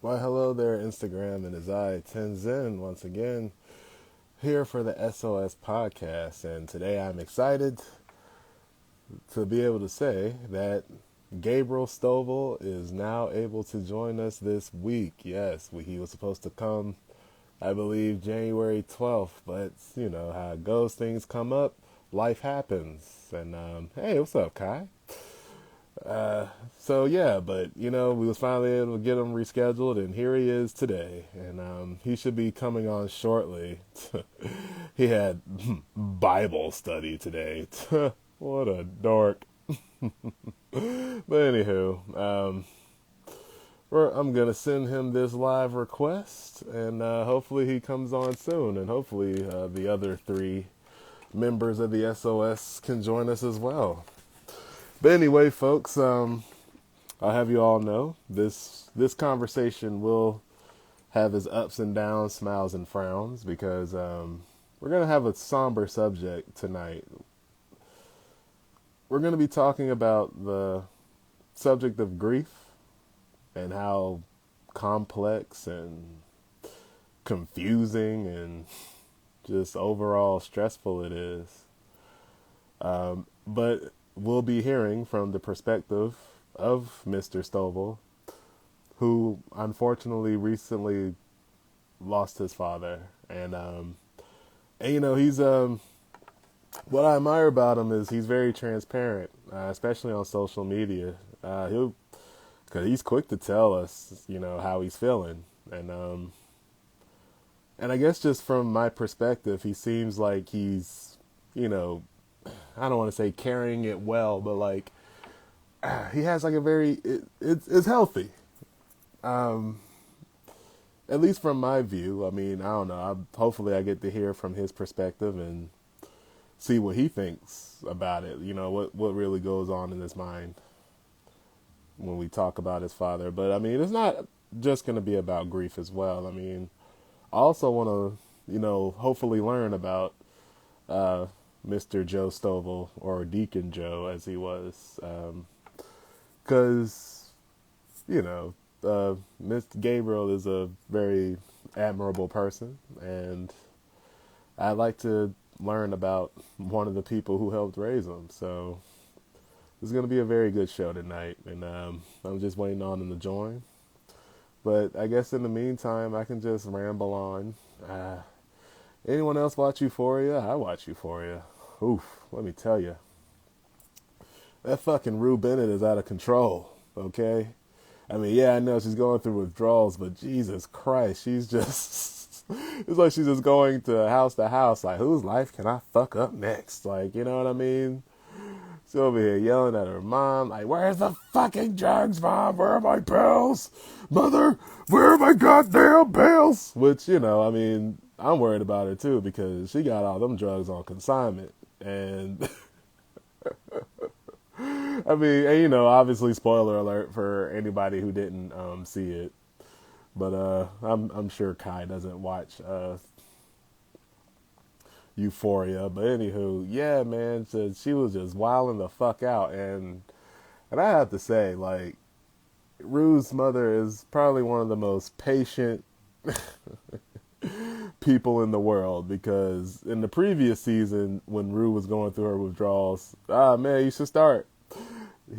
Why, hello there, Instagram, and as I Tenzin once again here for the SOS podcast. And today I'm excited to be able to say that Gabriel Stovall is now able to join us this week. Yes, he was supposed to come, I believe, January 12th, but you know how it goes, things come up, life happens. And hey, what's up, Kai? So yeah, but you know, we was finally able to get him rescheduled, and here he is today, and he should be coming on shortly. He had Bible study today. What a dork. But anywho, I'm gonna send him this live request, and hopefully he comes on soon, and hopefully the other three members of the SOS can join us as well. But anyway, folks, I'll have you all know this conversation will have its ups and downs, smiles and frowns, because we're going to have a somber subject tonight. We're going to be talking about the subject of grief and how complex and confusing and just overall stressful it is. But we'll be hearing from the perspective of Mr. Stovall, who unfortunately recently lost his father. And you know, he's what I admire about him is he's very transparent, especially on social media. Cause he's quick to tell us, you know, how he's feeling. And I guess just from my perspective, he seems like he's, you know, I don't want to say carrying it well, but like he has like a very it's healthy. At least from my view. I mean, I don't know. Hopefully, I get to hear from his perspective and see what he thinks about it. You know, what really goes on in his mind when we talk about his father. But I mean, it's not just going to be about grief as well. I mean, I also want to, you know, hopefully learn about Mr. Joe Stovall, or Deacon Joe as he was, because, you know, Mr. Gabriel is a very admirable person, and I'd like to learn about one of the people who helped raise him. So it's going to be a very good show tonight, and I'm just waiting on him to join. But I guess in the meantime, I can just ramble on. Anyone else watch Euphoria? I watch Euphoria. Oof, let me tell you. That fucking Rue Bennett is out of control, okay? I mean, yeah, I know she's going through withdrawals, but Jesus Christ, she's just... it's like she's just going to house, like, whose life can I fuck up next? Like, you know what I mean? She's over here yelling at her mom, like, where's the fucking drugs, Mom? Where are my pills? Mother, where are my goddamn pills? Which, you know, I mean... I'm worried about her too, because she got all them drugs on consignment, and I mean, and, you know, obviously, spoiler alert for anybody who didn't see it, but I'm sure Kai doesn't watch Euphoria. But anywho, yeah, man, so she was just wilding the fuck out, and I have to say, like, Rue's mother is probably one of the most patient people in the world, because in the previous season when Rue was going through her withdrawals, man, you should start.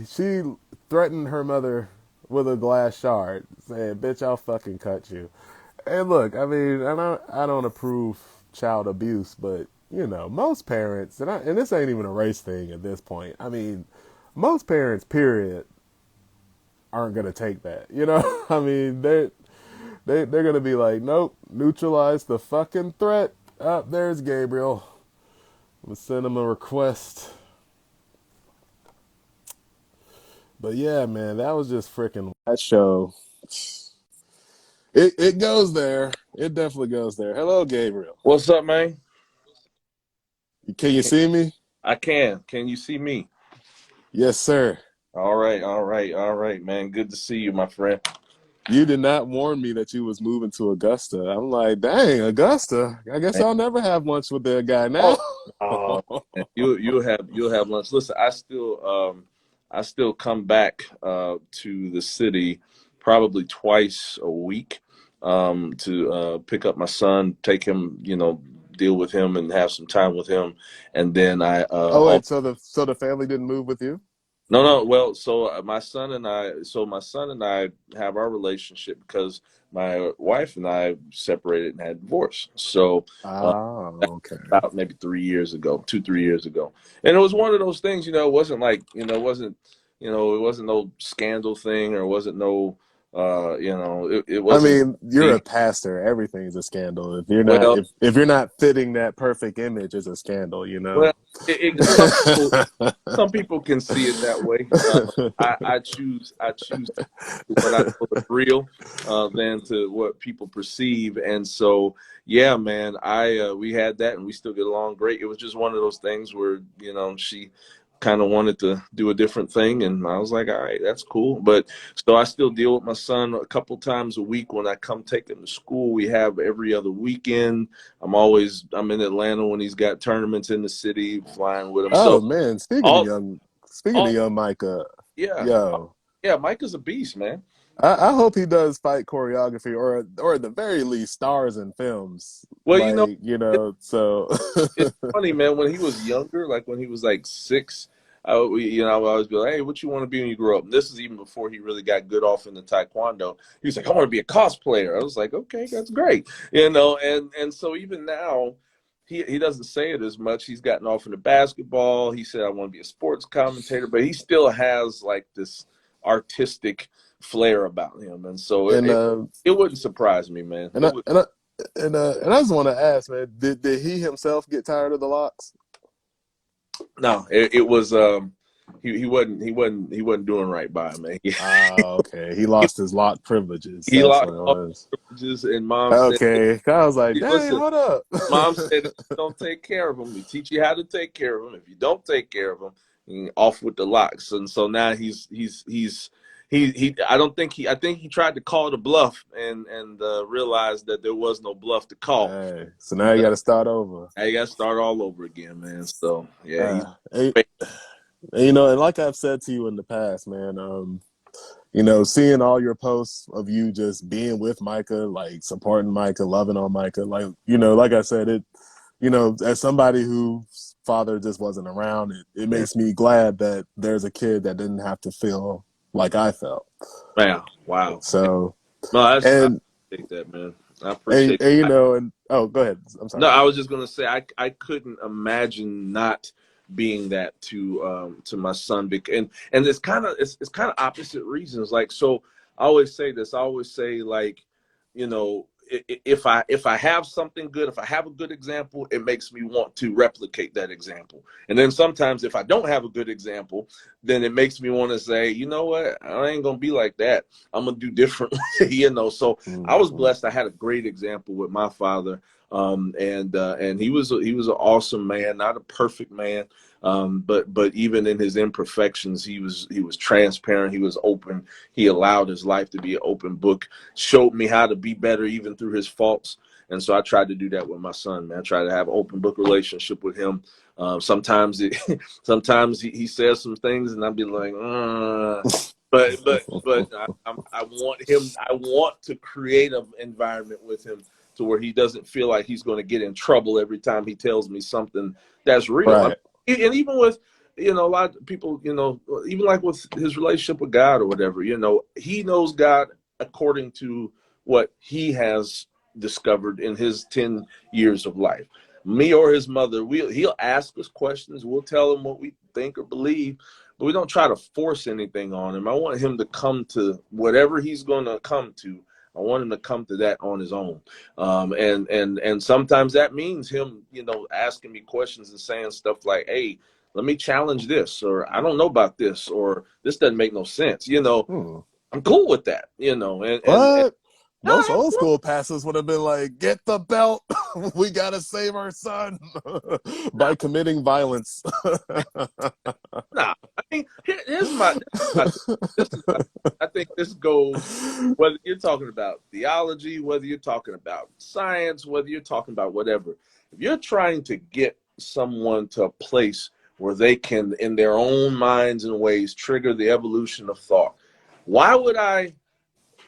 She threatened her mother with a glass shard, saying, bitch, I'll fucking cut you. And look, I mean, I don't approve child abuse, but you know, most parents, and this ain't even a race thing at this point, I mean, most parents, period, aren't gonna take that, you know. I mean, they're going to be like, nope, neutralize the fucking threat. There's Gabriel. I'm going to send him a request. But yeah, man, that was just freaking... that show. It goes there. It definitely goes there. Hello, Gabriel. What's up, man? Can you see me? I can. Can you see me? Yes, sir. All right, man. Good to see you, my friend. You did not warn me that you was moving to Augusta. I'm like, dang, Augusta. I guess I'll never have lunch with that guy now. Man. You'll have lunch. Listen, I still come back to the city probably twice a week to pick up my son, take him, deal with him and have some time with him. And then Oh wait, so the family didn't move with you? no, no. Well, so my son and I have our relationship because my wife and I separated and had divorced. So Oh, okay. about maybe 3 years ago, 2, 3 years ago. And it was one of those things, it wasn't like, it wasn't no scandal thing, or it wasn't no, it I wasn't mean, you're a big. pastor. Everything's a scandal. If you're not Well, if you're not fitting that perfect image, it's a scandal, you know. well, some people can see it that way. I choose what I know is real than to what people perceive. And so, yeah, man, we had that, and we still get along great. It was just one of those things where she kind of wanted to do a different thing, and I was like, all right, that's cool. But so I still deal with my son a couple times a week when I come take him to school. We have every other weekend. I'm in Atlanta when he's got tournaments in the city, flying with him. Oh So man, all speaking of all young Micah, yeah. yo, Yeah, Mike is a beast, man. I hope he does fight choreography, or at the very least stars in films. Well, Like, it, so it's funny, man. When he was younger, like when he was like 6, I would always be like, "Hey, what you want to be when you grow up?" And this is even before he really got good off in the taekwondo. He was like, "I want to be a cosplayer." I was like, "Okay, that's great," And so even now, he doesn't say it as much. He's gotten off into basketball. He said, "I want to be a sports commentator," but he still has like this artistic flair about him, and so and it wouldn't surprise me, man. and It I would. and I and I just want to ask, man, did he himself get tired of the locks? No, it was he wasn't doing right by him, man. Ah, okay. He He, lost his lock privileges. he That's lost what it all was. privileges, and mom said, Okay. I was like, dang, "Listen, hold up. mom said, if you don't take care of him, we teach you how to take care of him. If you don't take care of him, off with the locks." And so now he I think he tried to call the bluff and realized that there was no bluff to call. Hey, so now you got to start over. I got to start all over again, man. So yeah, he's. And, and like I've said to you in the past, man, seeing all your posts of you just being with Micah, like supporting Micah, loving on Micah, like, like I said, as somebody whose father just wasn't around, it makes me glad that there's a kid that didn't have to feel like I felt. Man, wow. So, No, I and, appreciate that, man. I and, appreciate and it. oh, go ahead. I'm No, sorry. I was just gonna say I couldn't imagine not being that to my son, and it's kind of opposite reasons. Like, so I always say this. I always say, like, if I have something good, if I have a good example, it makes me want to replicate that example. And then sometimes if I don't have a good example, then it makes me want to say, you know what, I ain't gonna be like that. I'm gonna do differently. So I was Mm-hmm. blessed. I had a great example with my father, and he was an awesome man, not a perfect man, but even in his imperfections, he was transparent. He was open. He allowed his life to be an open book. Showed me how to be better even through his faults. And so I tried to do that with my son, man. I tried to have an open book relationship with him. Sometimes sometimes he says some things, and I'd be like, but I want him. I want to create an environment with him to where he doesn't feel like he's going to get in trouble every time he tells me something that's real. Right. And even with a lot of people, even like with his relationship with God or whatever, he knows God according to what he has discovered in his 10 years of life. Me or his mother, he'll ask us questions. We'll tell him what we think or believe, but we don't try to force anything on him. I want him to come to whatever he's going to come to. I want him to come to that on his own. And sometimes that means him, asking me questions and saying stuff like, "Hey, let me challenge this," or "I don't know about this," or "This doesn't make no sense." Hmm. I'm cool with that, and What? Most no, old school pastors would have been like, "Get the belt. We gotta save our son nah, by committing violence." nah. I mean, this is my, I think this goes whether you're talking about theology, whether you're talking about science, whether you're talking about whatever. If you're trying to get someone to a place where they can, in their own minds and ways, trigger the evolution of thought, why would I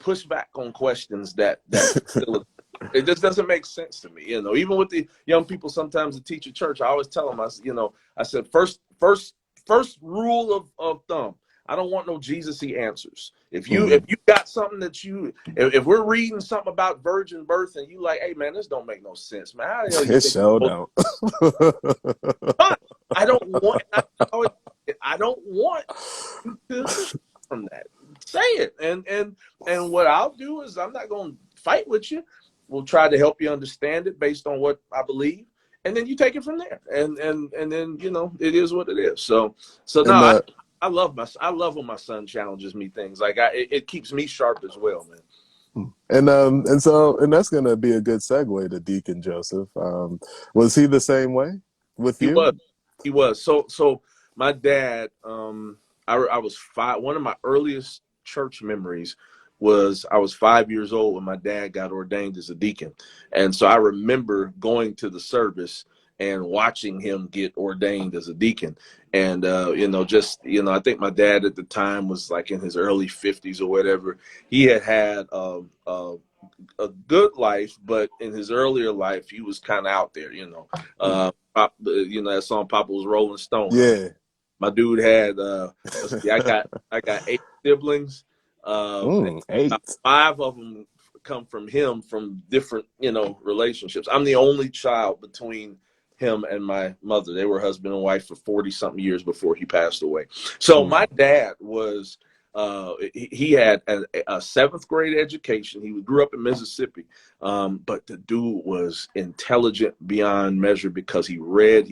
push back on questions that it just doesn't make sense to me. You know, even with the young people, sometimes that teach at church, I always tell them, I said, first rule of thumb, I don't want no Jesus-y answers. If you got something that if we're reading something about virgin birth and you like, hey man, this don't make no sense, man. How the hell you It think sure don't. I don't want you to from that. Say it. And what I'll do is I'm not going to fight with you. We'll try to help you understand it based on what I believe. And then you take it from there. And then, you know, it is what it is. So no, I love when my son challenges me things. Like it keeps me sharp as well, man. And that's gonna be a good segue to Deacon Joseph. Was he the same way with you? He was. So my dad, I was 5. One of my earliest church memories was I was 5 years old when my dad got ordained as a deacon. And so I remember going to the service and watching him get ordained as a deacon. And, I think my dad at the time was like in his early 50s or whatever. He had a good life, but in his earlier life, he was kind of out there, that song Papa was Rolling Stone. Yeah. My dude had, I got 8 siblings. 8. 5 of them come from him from different, relationships. I'm the only child between him and my mother. They were husband and wife for 40 something years before he passed away. So my dad was, he had a 7th grade education. He grew up in Mississippi. But the dude was intelligent beyond measure because he read.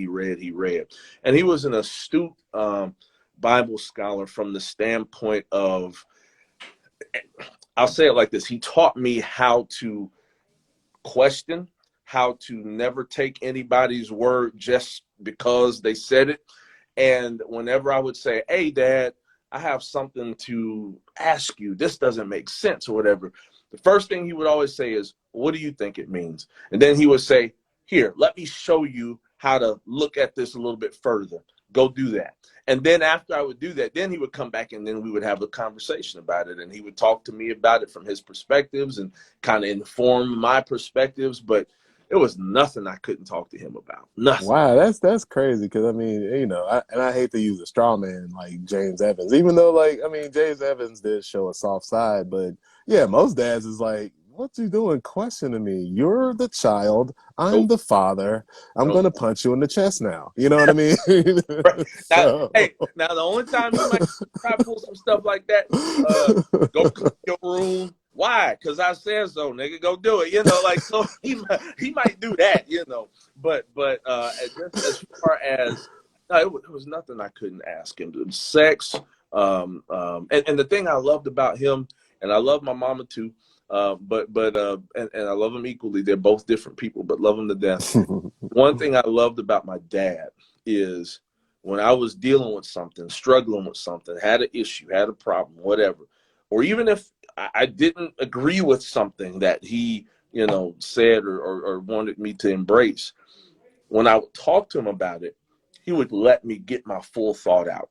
And he was an astute, Bible scholar from the standpoint of, I'll say it like this. He taught me how to question, how to never take anybody's word just because they said it. And whenever I would say, hey, Dad, I have something to ask you, this doesn't make sense or whatever, the first thing he would always say is, what do you think it means? And then he would say, here, let me show you how to look at this a little bit further. Go do that. And then after I would do that, then he would come back and then we would have a conversation about it. And he would talk to me about it from his perspectives and kind of inform my perspectives. But there was nothing I couldn't talk to him about. Nothing. Wow, that's crazy. Because I mean, I hate to use a straw man like James Evans, even though James Evans did show a soft side. But yeah, most dads is like, what you doing questioning me? You're the child. I'm the father. I'm going to punch you in the chest now. You know what I mean? Right. Now, the only time you might try to pull some stuff like that, go clean your room. Why? Because I said so, nigga. Go do it. So he might do that, But just as far as, no, it was nothing I couldn't ask him. Sex, and the thing I loved about him, and I love my mama too, but I love them equally. They're both different people, but love them to death. One thing I loved about my dad is when I was dealing with something, struggling with something, had an issue, had a problem, whatever, or even if I didn't agree with something that he, said or wanted me to embrace, when I would talk to him about it, he would let me get my full thought out.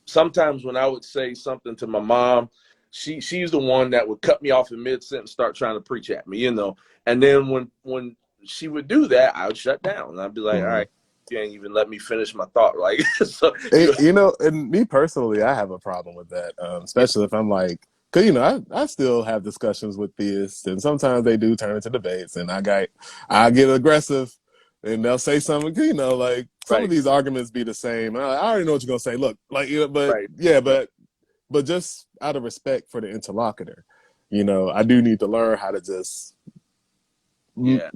Sometimes when I would say something to my mom, she's the one that would cut me off in mid-sentence, start trying to preach at me, And then when she would do that, I would shut down. And I'd be like, all right, you ain't even let me finish my thought. Like, so, and me personally, I have a problem with that, especially if I'm like, because, I still have discussions with theists, and sometimes they do turn into debates, and I get aggressive, and they'll say something, some of these arguments be the same. I already know what you're going to say. Look, but just out of respect for the interlocutor, I do need to learn how to just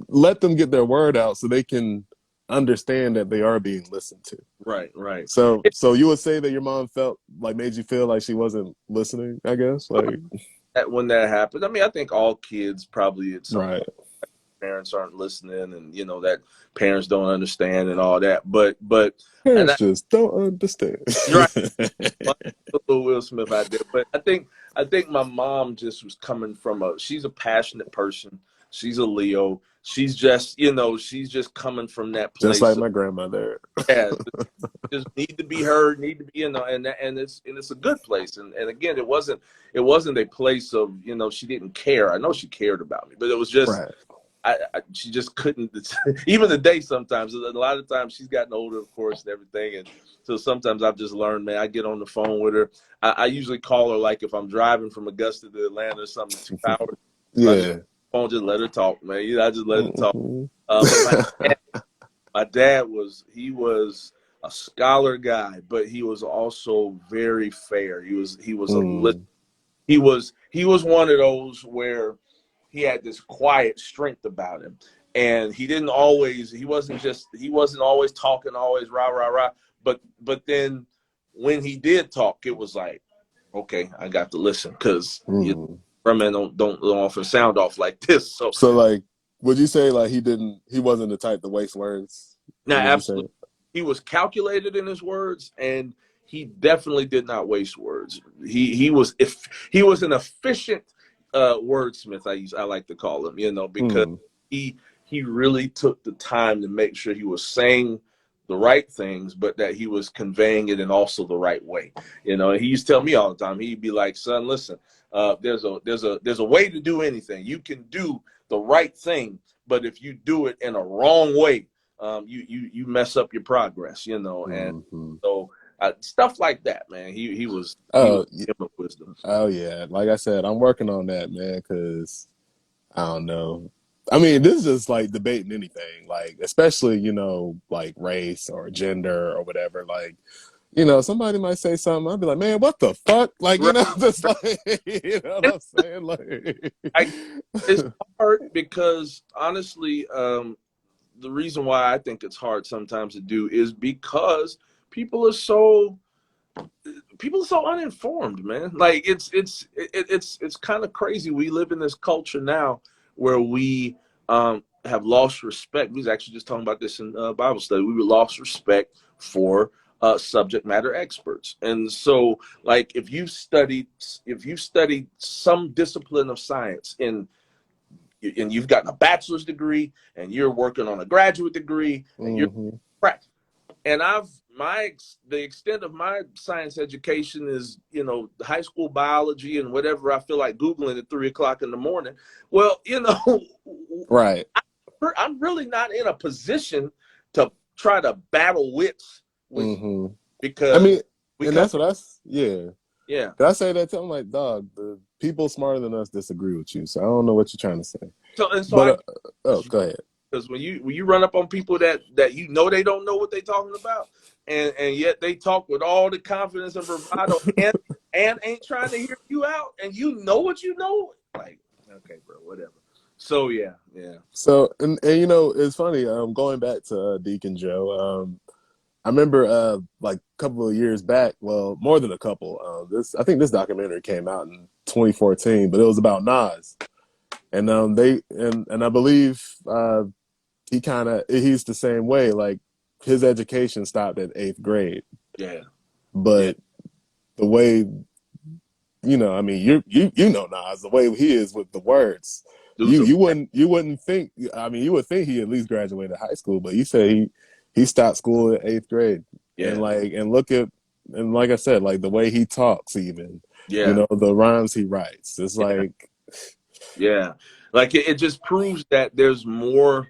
let them get their word out so they can understand that they are being listened to. Right. So you would say that your mom made you feel like she wasn't listening, I guess? When that happened, I mean, I think all kids probably at some point, parents aren't listening and, that parents don't understand and all that. But parents just don't understand. Right. Will Smith out there. But I think my mom just was coming from she's a passionate person. She's a Leo. She's just, you know, she's just coming from that Just place like of, my grandmother. yeah, just need to be heard, need to be, you know, and it's a good place. And again, it wasn't a place of, you know, she didn't care. I know she cared about me, but it was just, Right. she just couldn't. Even today, sometimes a lot of times she's gotten older, of course, and everything, and so sometimes I've just learned, man. I get on the phone with her. I usually call her like if I'm driving from Augusta to Atlanta or something, 2 hours. So I just Yeah. phone, just let her talk, man. You know, I just let her talk. Mhm. But my dad was a scholar guy, but he was also very fair. He was a Mm, he was one of those where he had this quiet strength about him, and he wasn't always talking, always rah rah rah, but then when he did talk, it was like, okay, I got to listen, because mm. from men don't often sound off like this. So So, like, would you say like he wasn't the type to waste words? now, Would you say? absolutely, he was calculated in his words, and he definitely did not waste words. He was an efficient wordsmith. I like to call him, because Mm, he he really took the time to make sure he was saying the right things, but that he was conveying it in also the right way. And he used to tell me all the time. He'd be like, "Son, listen, there's a way to do anything. You can do the right thing, but if you do it in a wrong way, you mess up your progress, and mm-hmm. so stuff like that, man. He was Oh, a giver of wisdom. oh yeah. Like I said, I'm working on that, man. Because I don't know. I mean, this is just like debating anything, like especially like race or gender or whatever. Like, somebody might say something. I'll be like, man, what the fuck? Like, Right. just like, you know what And I'm saying? Like, it's hard because honestly, the reason why I think it's hard sometimes to do is because people are so uninformed, man. Like it's kind of crazy. We live in this culture now where we have lost respect. We was actually just talking about this in Bible study. We lost respect for subject matter experts, and so like if you studied some discipline of science and you've gotten a bachelor's degree and you're working on a graduate degree and you're hmm and the extent of my science education is high school biology and whatever I feel like googling at 3 o'clock in the morning. Well, right. I'm really not in a position to try to battle wits with you, hmm I because mean, we and come that's what yeah. yeah. Did I say that to him? Like, dog, the people smarter than us disagree with you. So I don't know what you're trying to say. So But I oh, go ahead. because when you run up on people that they don't know what they're talking about, and yet they talk with all the confidence and bravado, and ain't trying to hear you out, and you know what you know, like, okay, bro, whatever. So yeah. So and it's funny. Going back to Deacon Joe. I remember like a couple of years back. Well, more than a couple. I think this documentary came out in 2014, but it was about Nas, and and I believe he's the same way. Like his education stopped at 8th grade, Yeah. Yeah. but the way I mean, you know Nas, the way he is with the words. Dude's You a you wouldn't think. I mean, you would think he at least graduated high school, but you say he stopped school at 8th grade, and yeah. like I said, like the way he talks, even Yeah. the rhymes he writes. It's Yeah. like, Yeah. Like it just proves that there's more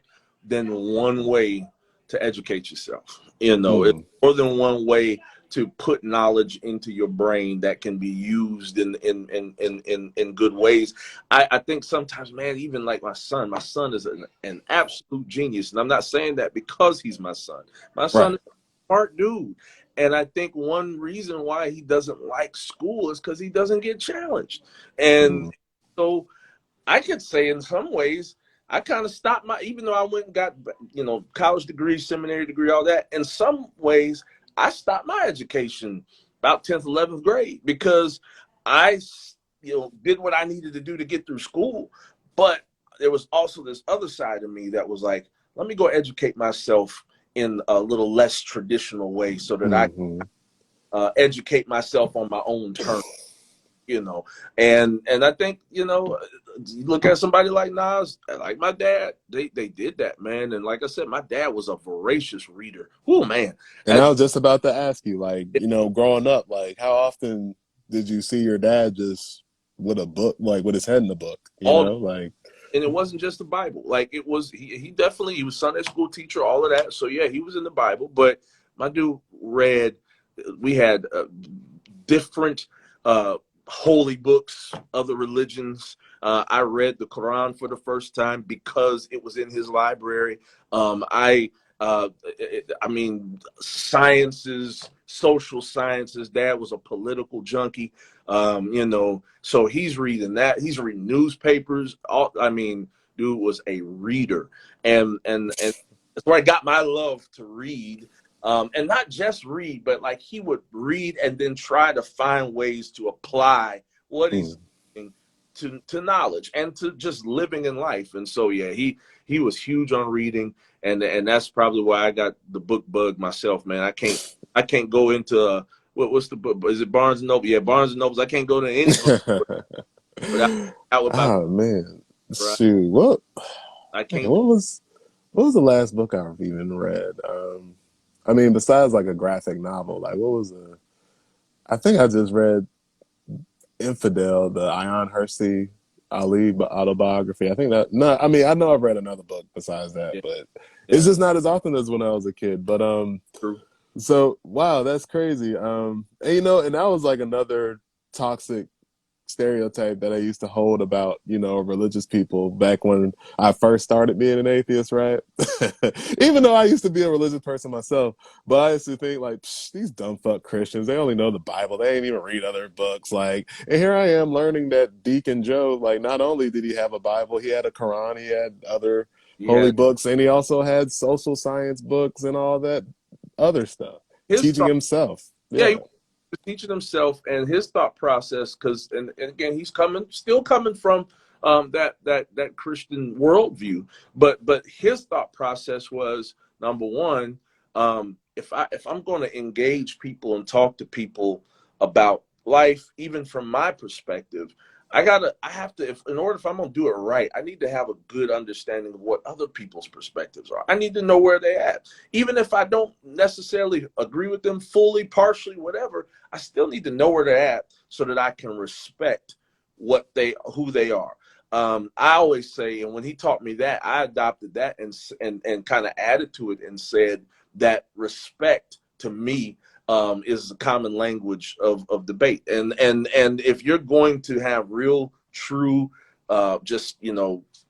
than one way to educate yourself. It's mm, more than one way to put knowledge into your brain that can be used in good ways. I think sometimes, man, even like my son is an absolute genius. And I'm not saying that because he's my son. My son right. is a smart dude. And I think one reason why he doesn't like school is because he doesn't get challenged. And Mm, so I could say in some ways, I kind of stopped even though I went and got, college degree, seminary degree, all that. In some ways, I stopped my education about 10th, 11th grade because I, did what I needed to do to get through school. But there was also this other side of me that was like, let me go educate myself in a little less traditional way so that I hmm educate myself on my own terms. you know. And I think, you know, you look at somebody like Nas, like my dad, they did that, man. And like I said, my dad was a voracious reader. Oh man. And I was just about to ask you, like, you know, growing up, like, how often did you see your dad just with a book, like with his head in the book, you All, know, like. and it wasn't just the Bible. Like it was, he definitely, he was Sunday school teacher, all of that. So yeah, he was in the Bible, but my dude read, we had different holy books, other religions. I read the Quran for the first time because it was in his library. I mean, sciences, social sciences. Dad was a political junkie, you know, so he's reading that. He's reading newspapers. I mean, dude was a reader, and that's where I got my love to read. And not just read, but like he would read and then try to find ways to apply what he's learning to knowledge and to just living in life. And so yeah, he was huge on reading, and that's probably why I got the book bug myself, man. I can't go into what's the book? Is it Barnes and Noble? Yeah, Barnes and Nobles. I can't go to any book without out with my Oh man, right. shoot, what? I Man, can't do what was the last book I've even read? I mean, besides like a graphic novel, like what was a? I think I just read Infidel, the Ion Hersey Ali autobiography. I think that no, I mean I know I've read another book besides that, yeah, but it's yeah, just not as often as when I was a kid. But true. so wow, that's crazy. And you know, and that was like another toxic stereotype that I used to hold about, you know, religious people back when I first started being an atheist, right? Even though I used to be a religious person myself, but I used to think like, these dumb fuck Christians, they only know the Bible. They ain't even read other books. Like, and here I am learning that Deacon Joe, like, not only did he have a Bible, he had a Quran, he had other Yeah, holy books, and he also had social science books and all that other stuff, his teaching thought. himself. Yeah, Yeah. teaching himself and his thought process, because and again he's still coming from that Christian worldview, but his thought process was number one, if I'm going to engage people and talk to people about life, even from my perspective, I have to, if I'm gonna do it right, I need to have a good understanding of what other people's perspectives are. I need to know where they're at, even if I don't necessarily agree with them fully, partially, whatever. I still need to know where they're at so that I can respect who they are. I always say, and when he taught me that, I adopted that and kind of added to it and said that respect to me is the common language of debate. And if you're going to have real, true, just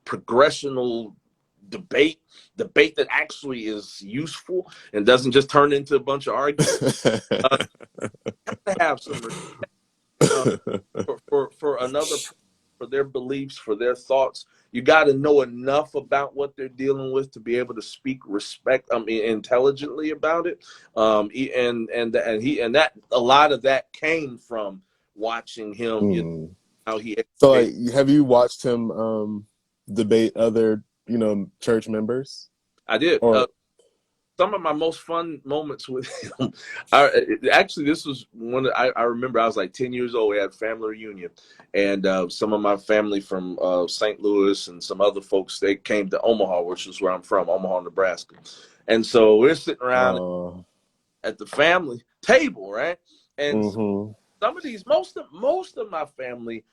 progressional debate that actually is useful and doesn't just turn into a bunch of arguments, to have some respect for another, for their beliefs, for their thoughts. You got to know enough about what they're dealing with to be able to speak intelligently about it. And that a lot of that came from watching him, how he So, educated. like, have you watched him debate other, church members? I did. Or Some of my most fun moments with him. Actually, this was one. I remember I was like 10 years old. We had a family reunion, and some of my family from St. Louis and some other folks, they came to Omaha, which is where I'm from, Omaha, Nebraska. And so we're sitting around at the family table, right? And some of these, most of my family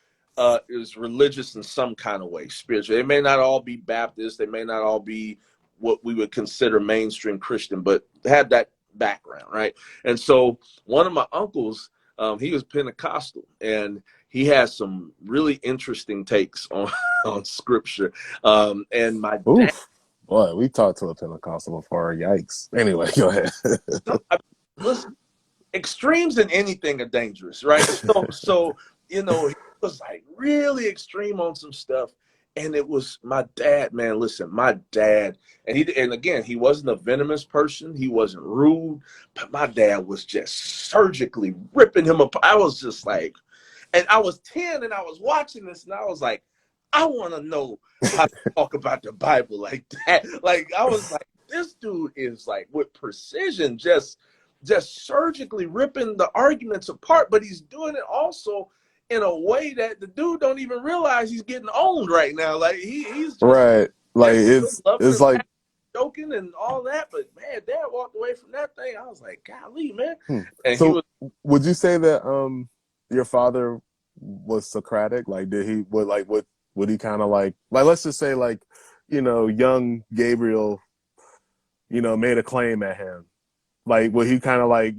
is religious in some kind of way, spiritual. They may not all be Baptist. They may not all be what we would consider mainstream Christian, but had that background, right? And so one of my uncles, he was Pentecostal, and he has some really interesting takes on on scripture. And my dad, oof, boy, we talked to a Pentecostal before. Yikes. Anyway, go ahead. listen, extremes in anything are dangerous, right? So he was like really extreme on some stuff. And it was my dad, man. Listen, my dad, and again, he wasn't a venomous person. He wasn't rude, but my dad was just surgically ripping him apart. I was just like, and I was 10 and I was watching this and I was like, I want to know how to talk about the Bible like that. Like, I was like, this dude is like with precision, just surgically ripping the arguments apart, but he's doing it also in a way that the dude don't even realize he's getting owned right now. Like he's just Right. Like everything loving it's and like, joking and all that. But man, Dad walked away from that thing. I was like, golly, man. hmm. And he So was, would you say that your father was Socratic? Like did he would he kind of like let's just say like, young Gabriel, made a claim at him. Like would he kind of like,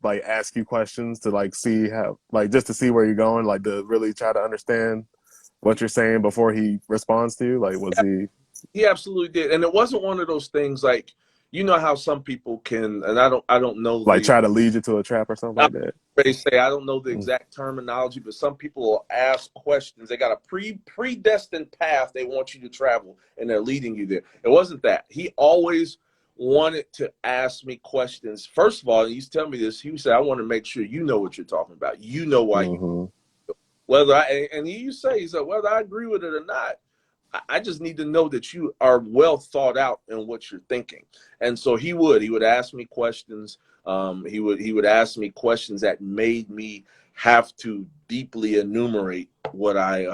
like ask you questions to like see how like just to see where you're going, like to really try to understand what you're saying before he responds to you? Like was he absolutely did. And it wasn't one of those things like, you know how some people can, and I don't know like the, try to lead you to a trap or something I'm like that? ready to say I don't know the Mm. exact terminology, but some people will ask questions. They got a predestined path they want you to travel, and they're leading you there. It wasn't that. He always wanted to ask me questions. First of all, he's telling me this. He said, "I want to make sure you know what you're talking about. You know why you Mm-hmm. whether I and he said whether I agree with it or not." I just need to know that you are well thought out in what you're thinking. And so he would ask me questions. He would ask me questions that made me have to deeply enumerate what I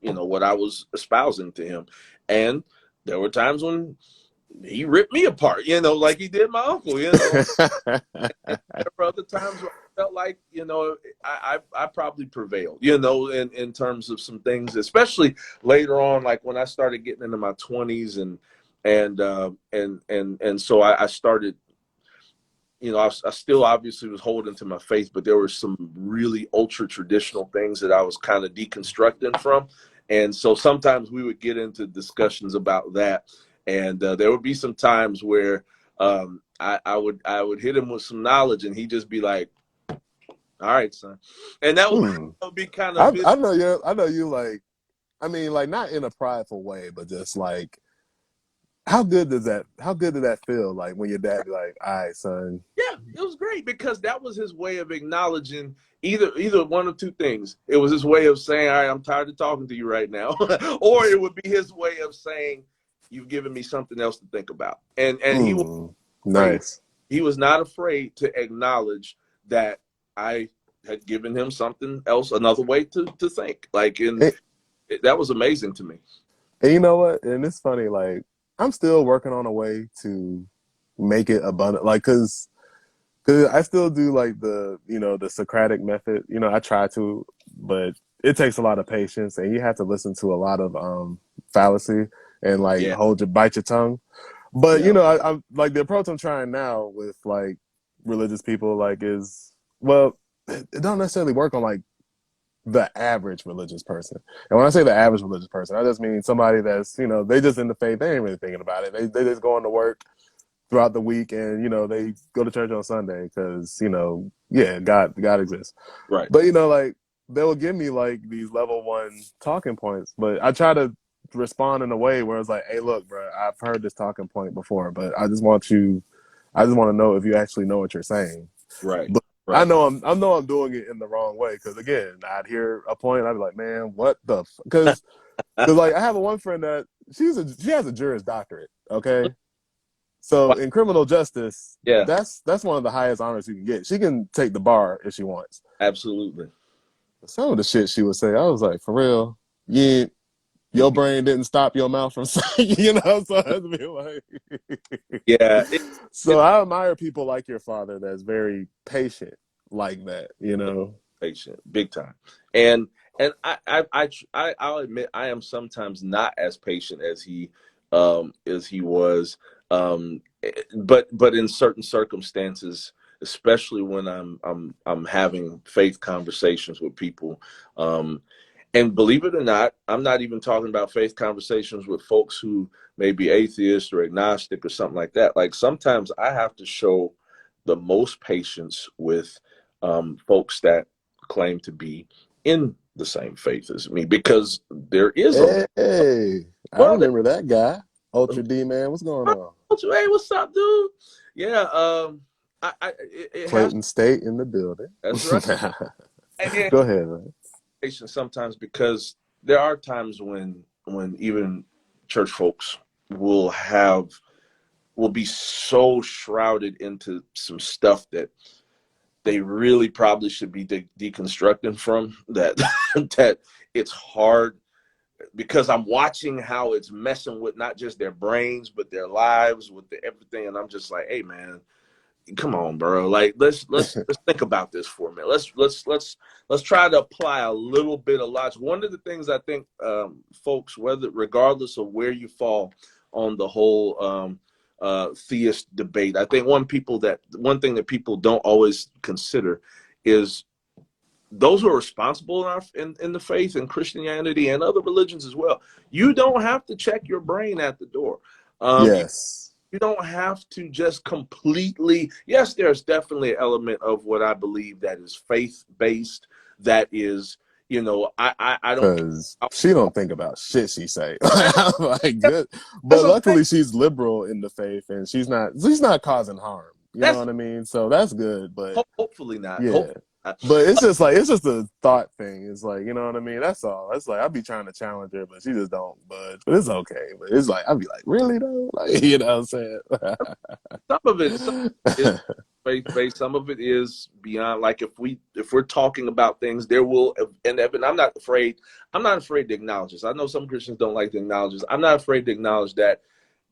was espousing to him. And there were times when he ripped me apart, like he did my uncle, And there were other times where I felt like, I probably prevailed, in terms of some things, especially later on, like when I started getting into my 20s and so I started, I still obviously was holding to my faith, but there were some really ultra traditional things that I was kind of deconstructing from. And so sometimes we would get into discussions about that. And there would be some times where I would hit him with some knowledge and he'd just be like, all right, son. And that Hmm. would be kind of his. I know you like, I mean, like not in a prideful way, but just like, how good did that feel? Like when your dad be like, all right, son. Yeah, it was great because that was his way of acknowledging either one of two things. It was his way of saying, all right, I'm tired of talking to you right now. Or it would be his way of saying, you've given me something else to think about. And he was Mm, afraid. nice. He was not afraid to acknowledge that I had given him something else, another way to think. And And, that was amazing to me. and you know what? And it's funny, like, I'm still working on a way to make it abundant. Like, cause I still do like the Socratic method. I try to, but it takes a lot of patience and you have to listen to a lot of fallacy and like Yeah. bite your tongue. But Yeah. I'm like the approach I'm trying now with like religious people like is, well, it don't necessarily work on like the average religious person. And when I say the average religious person, I just mean somebody that's, they just in the faith, they ain't really thinking about it. They just going to work throughout the week and, they go to church on Sunday because, yeah, God exists. Right. But, like they'll give me like these level 1 talking points, but I try to respond in a way where it's like, hey, look, bro, I've heard this talking point before, but I just want to know if you actually know what you're saying. Right. But Right. I know I'm doing it in the wrong way because again, I'd hear a point, I'd be like, man, what the? Because like I have one friend that she has a Juris Doctorate. Okay, Wow. so in criminal justice, Yeah. that's one of the highest honors you can get. She can take the bar if she wants. Absolutely. Some of the shit she would say, I was like, for real, yeah. Your brain didn't stop your mouth from saying, so I'd be like, Yeah. so I admire people like your father that's very patient like that. Patient, big time. And I'll admit I am sometimes not as patient as he was. But in certain circumstances, especially when I'm having faith conversations with people, and believe it or not, I'm not even talking about faith conversations with folks who may be atheist or agnostic or something like that. Like sometimes I have to show the most patience with folks that claim to be in the same faith as me because there is a Hey, I well, remember that guy. Ultra D man, what's going on? hey, what's up, dude? Yeah, it has. Clayton State in the building. That's right. And Go ahead, man. patience sometimes because there are times when even church folks will be so shrouded into some stuff that they really probably should be deconstructing from that. That it's hard, because I'm watching how it's messing with not just their brains but their lives, with everything, and I'm just like, hey man, come on, bro. Like let's think about this for a minute. Let's try to apply a little bit of logic. One of the things I think, folks, regardless of where you fall on the whole theist debate, I think one thing that people don't always consider is those who are responsible in the faith and Christianity and other religions as well. You don't have to check your brain at the door. Yes. You don't have to just completely, yes, there's definitely an element of what I believe that is faith-based, that is, I don't, because she don't think about shit she say. Like, that's good, but okay. luckily she's liberal in the faith, and she's not causing harm. You know That's what I mean? So that's good. But hopefully not. yeah, Hopefully not. but it's just a thought thing. It's like, you know what I mean? That's all. It's like I'd be trying to challenge her, but she just don't budge. But it's okay. But it's like I'd be like, really though? Like, you know what I'm saying? Some of it is faith-based. Some of it is beyond. Like if we're talking about things, there will, and I'm not afraid. I'm not afraid to acknowledge this. I know some Christians don't like to acknowledge this. I'm not afraid to acknowledge that,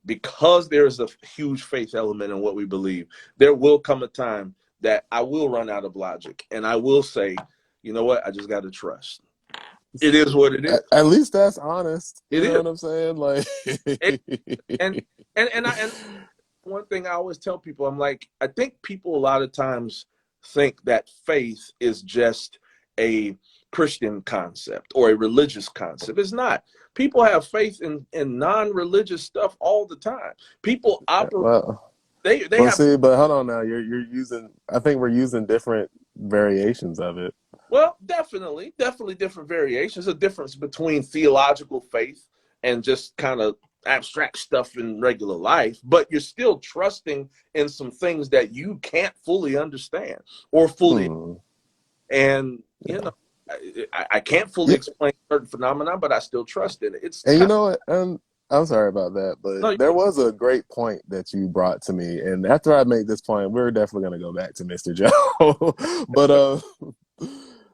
because there's a huge faith element in what we believe, there will come a time that I will run out of logic, and I will say, you know what? I just got to trust. It is what it is. At least that's honest. You It know is. what I'm saying? Like, And one thing I always tell people, I'm like, I think people a lot of times think that faith is just a Christian concept or a religious concept. It's not. People have faith in non-religious stuff all the time. People operate. well, They well, have. see, but hold on now. You're using. I think we're using different variations of it. Well, definitely different variations. A difference between theological faith and just kind of abstract stuff in regular life, but you're still trusting in some things that you can't fully understand or fully. And I can't fully explain certain phenomena, but I still trust in it. And you know what? I'm sorry about that, No, but there was a great point that you brought to me. And after I make this point, we're definitely going to go back to Mr. Joe.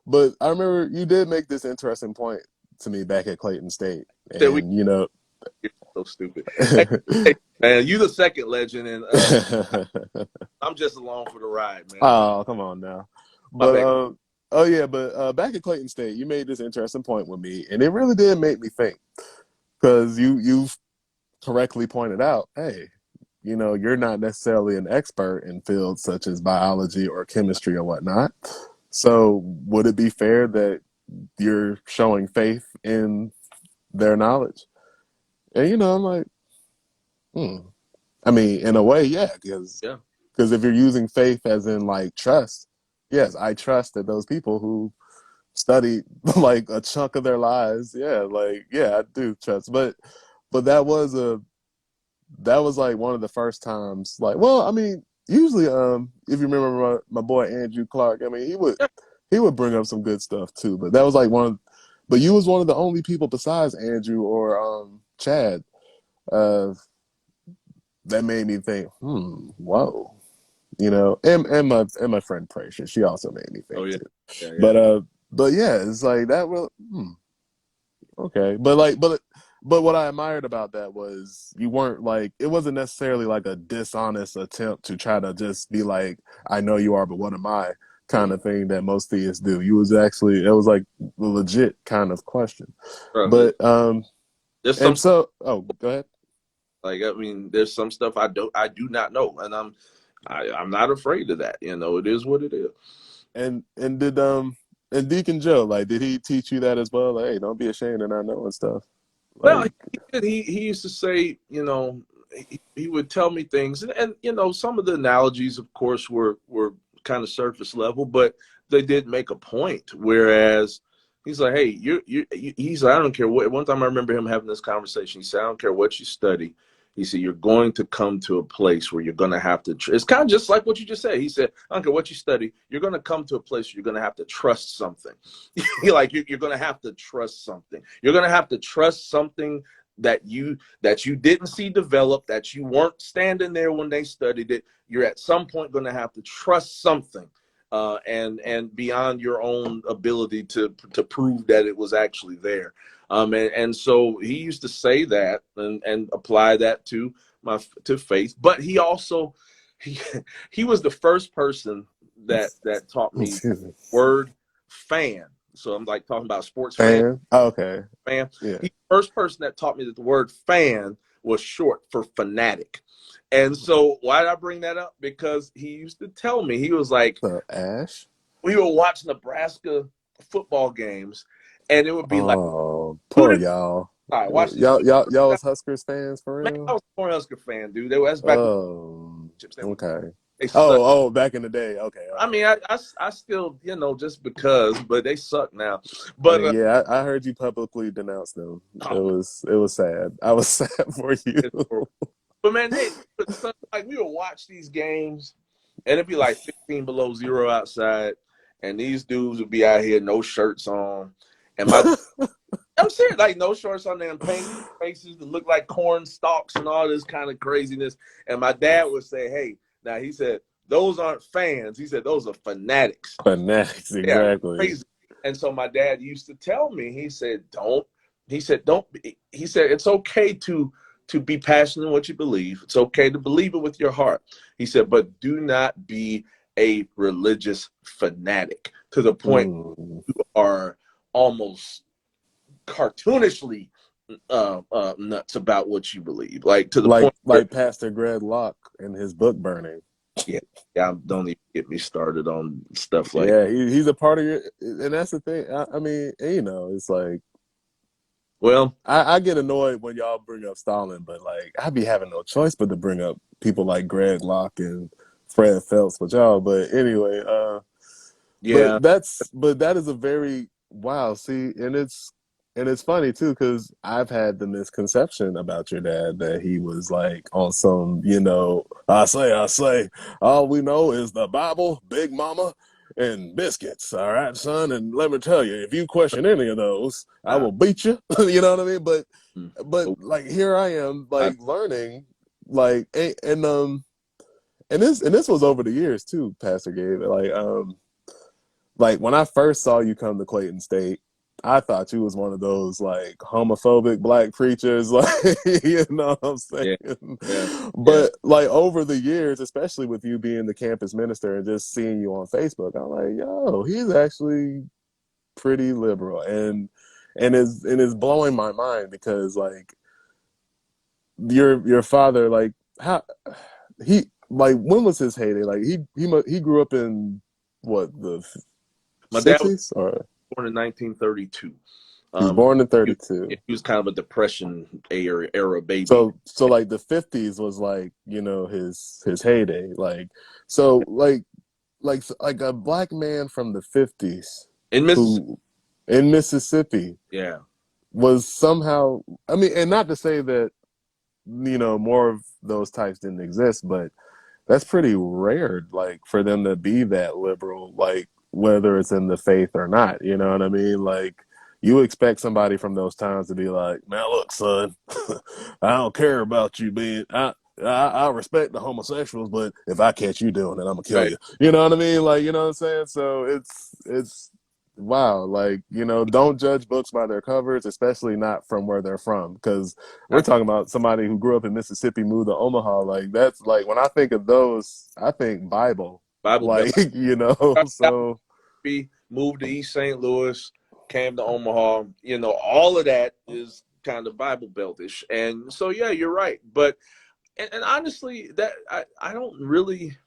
But I remember you did make this interesting point to me back at Clayton State. And, you're so stupid. Hey, man, you the second legend, and I'm just along for the ride, man. Oh, come on now. But back at Clayton State, you made this interesting point with me, and it really did make me think, because you've correctly pointed out, hey, you're not necessarily an expert in fields such as biology or chemistry or whatnot. So would it be fair that you're showing faith in their knowledge? And I'm like, I mean, in a way, yeah, because if you're using faith as in like trust, yes, I trust that those people who studied like a chunk of their lives, I do trust. But that was like one of the first times, like, well, I mean, usually, if you remember my boy Andrew Clark, I mean, he would bring up some good stuff too. But that was like but you was one of the only people besides Andrew or Chad that made me think, whoa, and my friend Precious, she also made me think too. Yeah. But yeah, it's like that. Well, okay, but what I admired about that was you weren't like, it wasn't necessarily like a dishonest attempt to try to just be like, I know you are, but what am I? Kind of thing that most theists do. It was like a legit kind of question. But there's and so go ahead. Like, I mean, there's some stuff I do not know, and I'm not afraid of that. It is what it is. And did and Deacon Joe, like, did he teach you that as well? Like, hey, don't be ashamed of not knowing stuff. Well, he used to say, he would tell me things, and some of the analogies, of course, were kind of surface level, but they did make a point. Whereas he's like, hey, he's like, I don't care what. One time I remember him having this conversation. He said, I don't care what you study. He said, you're going to come to a place where you're going to have to, it's kind of just like what you just said. He said, I don't care what you study. You're going to come to a place where you're going to have to trust something. Like you're going to have to trust something. You're going to have to trust something that you didn't see develop, that you weren't standing there when they studied it. You're at some point going to have to trust something. and beyond your own ability to prove that it was actually there. And so he used to say that and apply that to faith. But he also he he was the first person that taught me word fan. So I'm like talking about sports fan. Oh, okay. Fan. Yeah. He's the first person that taught me that the word fan was short for fanatic. And so why did I bring that up? Because he used to tell me, he was like, Ash? we would watch Nebraska football games, and it would be like, Oh, who poor did y'all. I watch this? Y'all was Huskers fans for Man, I real? was a Cornhusker fan, dude. That's back when Oh, okay. they suck. Oh, back in the day. Okay. I mean, I still, just because, but they suck now. I But mean, yeah, I heard you publicly denounce them. It was sad. I was sad for you. but man, like we would watch these games, and it'd be like 15 below zero outside, and these dudes would be out here no shirts on, and I'm serious, like no shorts on them, painted faces that look like corn stalks and all this kind of craziness. And my dad would say, "Hey, now," he said, "those aren't fans." He said, "Those are fanatics." Fanatics, exactly. Yeah, crazy. And so my dad used to tell me, he said, "Don't." He said, "Don't." He said, "It's okay to be passionate in what you believe. It's okay to believe it with your heart." He said, "But do not be a religious fanatic to the point you are almost cartoonishly nuts about what you believe, like to the point where, like Pastor Greg Locke and his book burning. yeah, don't even get me started on stuff like he's a part of your, and that's the thing. I mean, it's like, well, I get annoyed when y'all bring up Stalin, but like I be having no choice but to bring up people like Greg Locke and Fred Phelps with y'all. But anyway, yeah, but that is a very wow. See, and it's funny too because I've had the misconception about your dad that he was like on some, I say, all we know is the Bible, Big Mama, and biscuits. All right, son. And let me tell you, if you question any of those, I will beat you. You know what I mean? But like here I am, like learning, like and this was over the years too, Pastor Gabe. Like when I first saw you come to Clayton State, I thought you was one of those like homophobic black preachers, like you know what I'm saying. But like over the years, especially with you being the campus minister and just seeing you on Facebook, I'm like, yo, he's actually pretty liberal, and it's blowing my mind because like your father, like how he like when was his heyday? Like he grew up in what the my dad was 60s or born in 1932. He was born in 32. He was kind of a Depression era baby. So like the 50s was like, his heyday. Like, so like a black man from the 50s in Mississippi was somehow, I mean, and not to say that, more of those types didn't exist, but that's pretty rare, like for them to be that liberal, like whether it's in the faith or not, you know what I mean? Like you expect somebody from those times to be like, now look, son, I don't care about you being, I respect the homosexuals, but if I catch you doing it, I'm gonna kill you. You know what I mean? Like, you know what I'm saying? So it's wow, like, don't judge books by their covers, especially not from where they're from, because we're talking about somebody who grew up in Mississippi, moved to Omaha. Like that's like when I think of those, I think Bible, like so moved to East St. Louis, came to Omaha, all of that is kind of Bible Beltish. And so yeah, you're right. But and honestly, that I don't really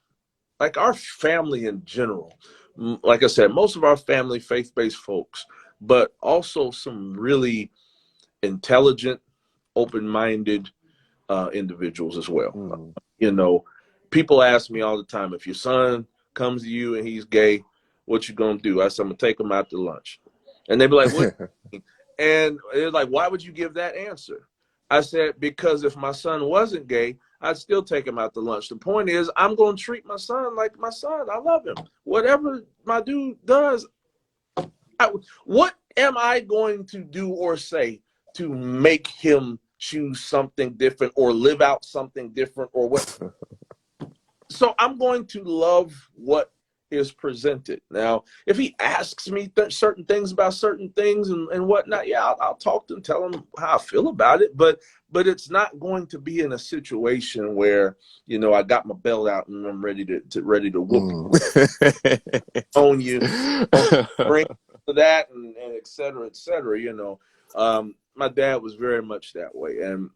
like our family in general. Like I said, most of our family faith-based folks, but also some really intelligent, open-minded individuals as well. People ask me all the time, if your son comes to you and he's gay, what you gonna do? I said, I'm gonna take him out to lunch. And they'd be like, what? And they're like, why would you give that answer? I said, because if my son wasn't gay, I'd still take him out to lunch. The point is, I'm going to treat my son like my son. I love him. Whatever my dude does, what am I going to do or say to make him choose something different or live out something different or what? So I'm going to love what is presented. Now, if he asks me certain things about certain things and whatnot, yeah, I'll talk to him, tell him how I feel about it. But it's not going to be in a situation where, you know, I got my belt out and I'm ready to whoop on you, bring to that, and et cetera, et cetera. You know, my dad was very much that way, and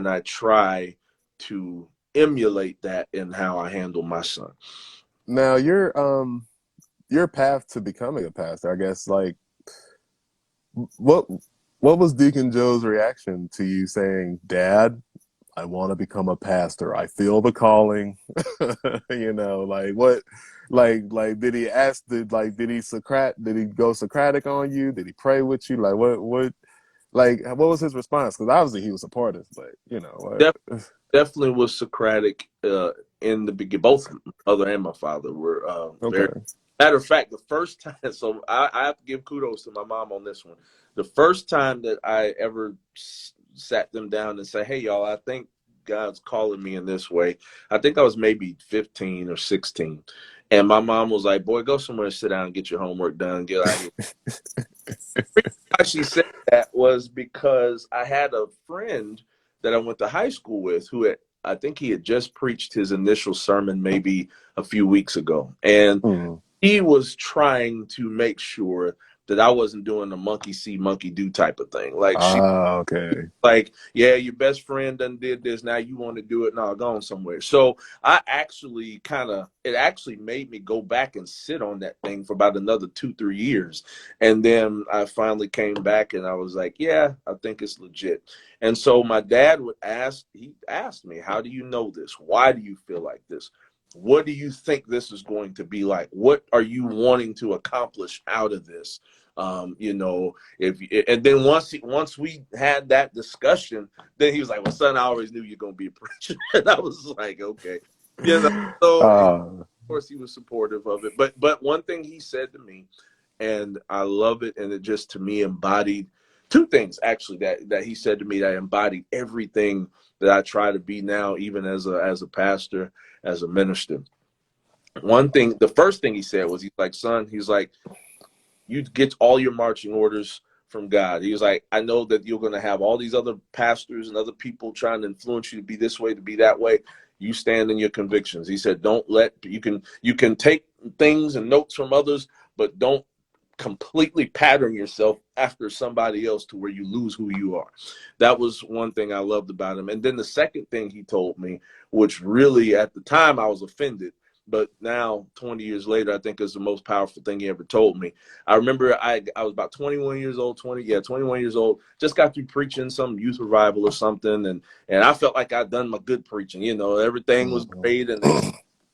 I try to emulate that in how I handle my son. Now, your path to becoming a pastor, I guess, like what was Deacon Joe's reaction to you saying, "Dad, I want to become a pastor. I feel the calling." You know, like what, like did he ask? Did he go Socratic on you? Did he pray with you? Like what was his response? Because obviously he was supportive, but you know what? Definitely was Socratic in the beginning. Both mother and my father were very. Okay. Matter of fact, the first time, so I have to give kudos to my mom on this one. The first time that I ever sat them down and say, "Hey, y'all, I think God's calling me in this way." I think I was maybe 15 or 16. And my mom was like, "Boy, go somewhere and sit down and get your homework done. Get out of here." Why she said that was because I had a friend that I went to high school with who I think he had just preached his initial sermon maybe a few weeks ago. And he was trying to make sure that I wasn't doing the monkey see, monkey do type of thing. Like okay. like, yeah, your best friend done did this. Now you want to do it. No, go on somewhere. So I actually it actually made me go back and sit on that thing for about another 2-3 years. And then I finally came back and I was like, yeah, I think it's legit. And so my dad he asked me, how do you know this? Why do you feel like this? What do you think this is going to be like? What are you wanting to accomplish out of this? You know, and then once we had that discussion, then he was like, "Well, son, I always knew you're gonna be a preacher." And I was like, "Okay," you know. So of course he was supportive of it. But one thing he said to me, and I love it, and it just to me embodied two things actually that he said to me that embodied everything that I try to be now, even as a pastor, as a minister. The first thing he said was, he's like, "Son," he's like, "you get all your marching orders from God." He was like, "I know that you're going to have all these other pastors and other people trying to influence you to be this way, to be that way. You stand in your convictions." He said, you can take things and notes from others, but don't completely pattern yourself after somebody else to where you lose who you are. That was one thing I loved about him. And then the second thing he told me, which really at the time I was offended, but now 20 years later, I think is the most powerful thing he ever told me. I remember I was about 21 years old, 21 years old, just got through preaching some youth revival or something. And I felt like I'd done my good preaching, you know, everything was great and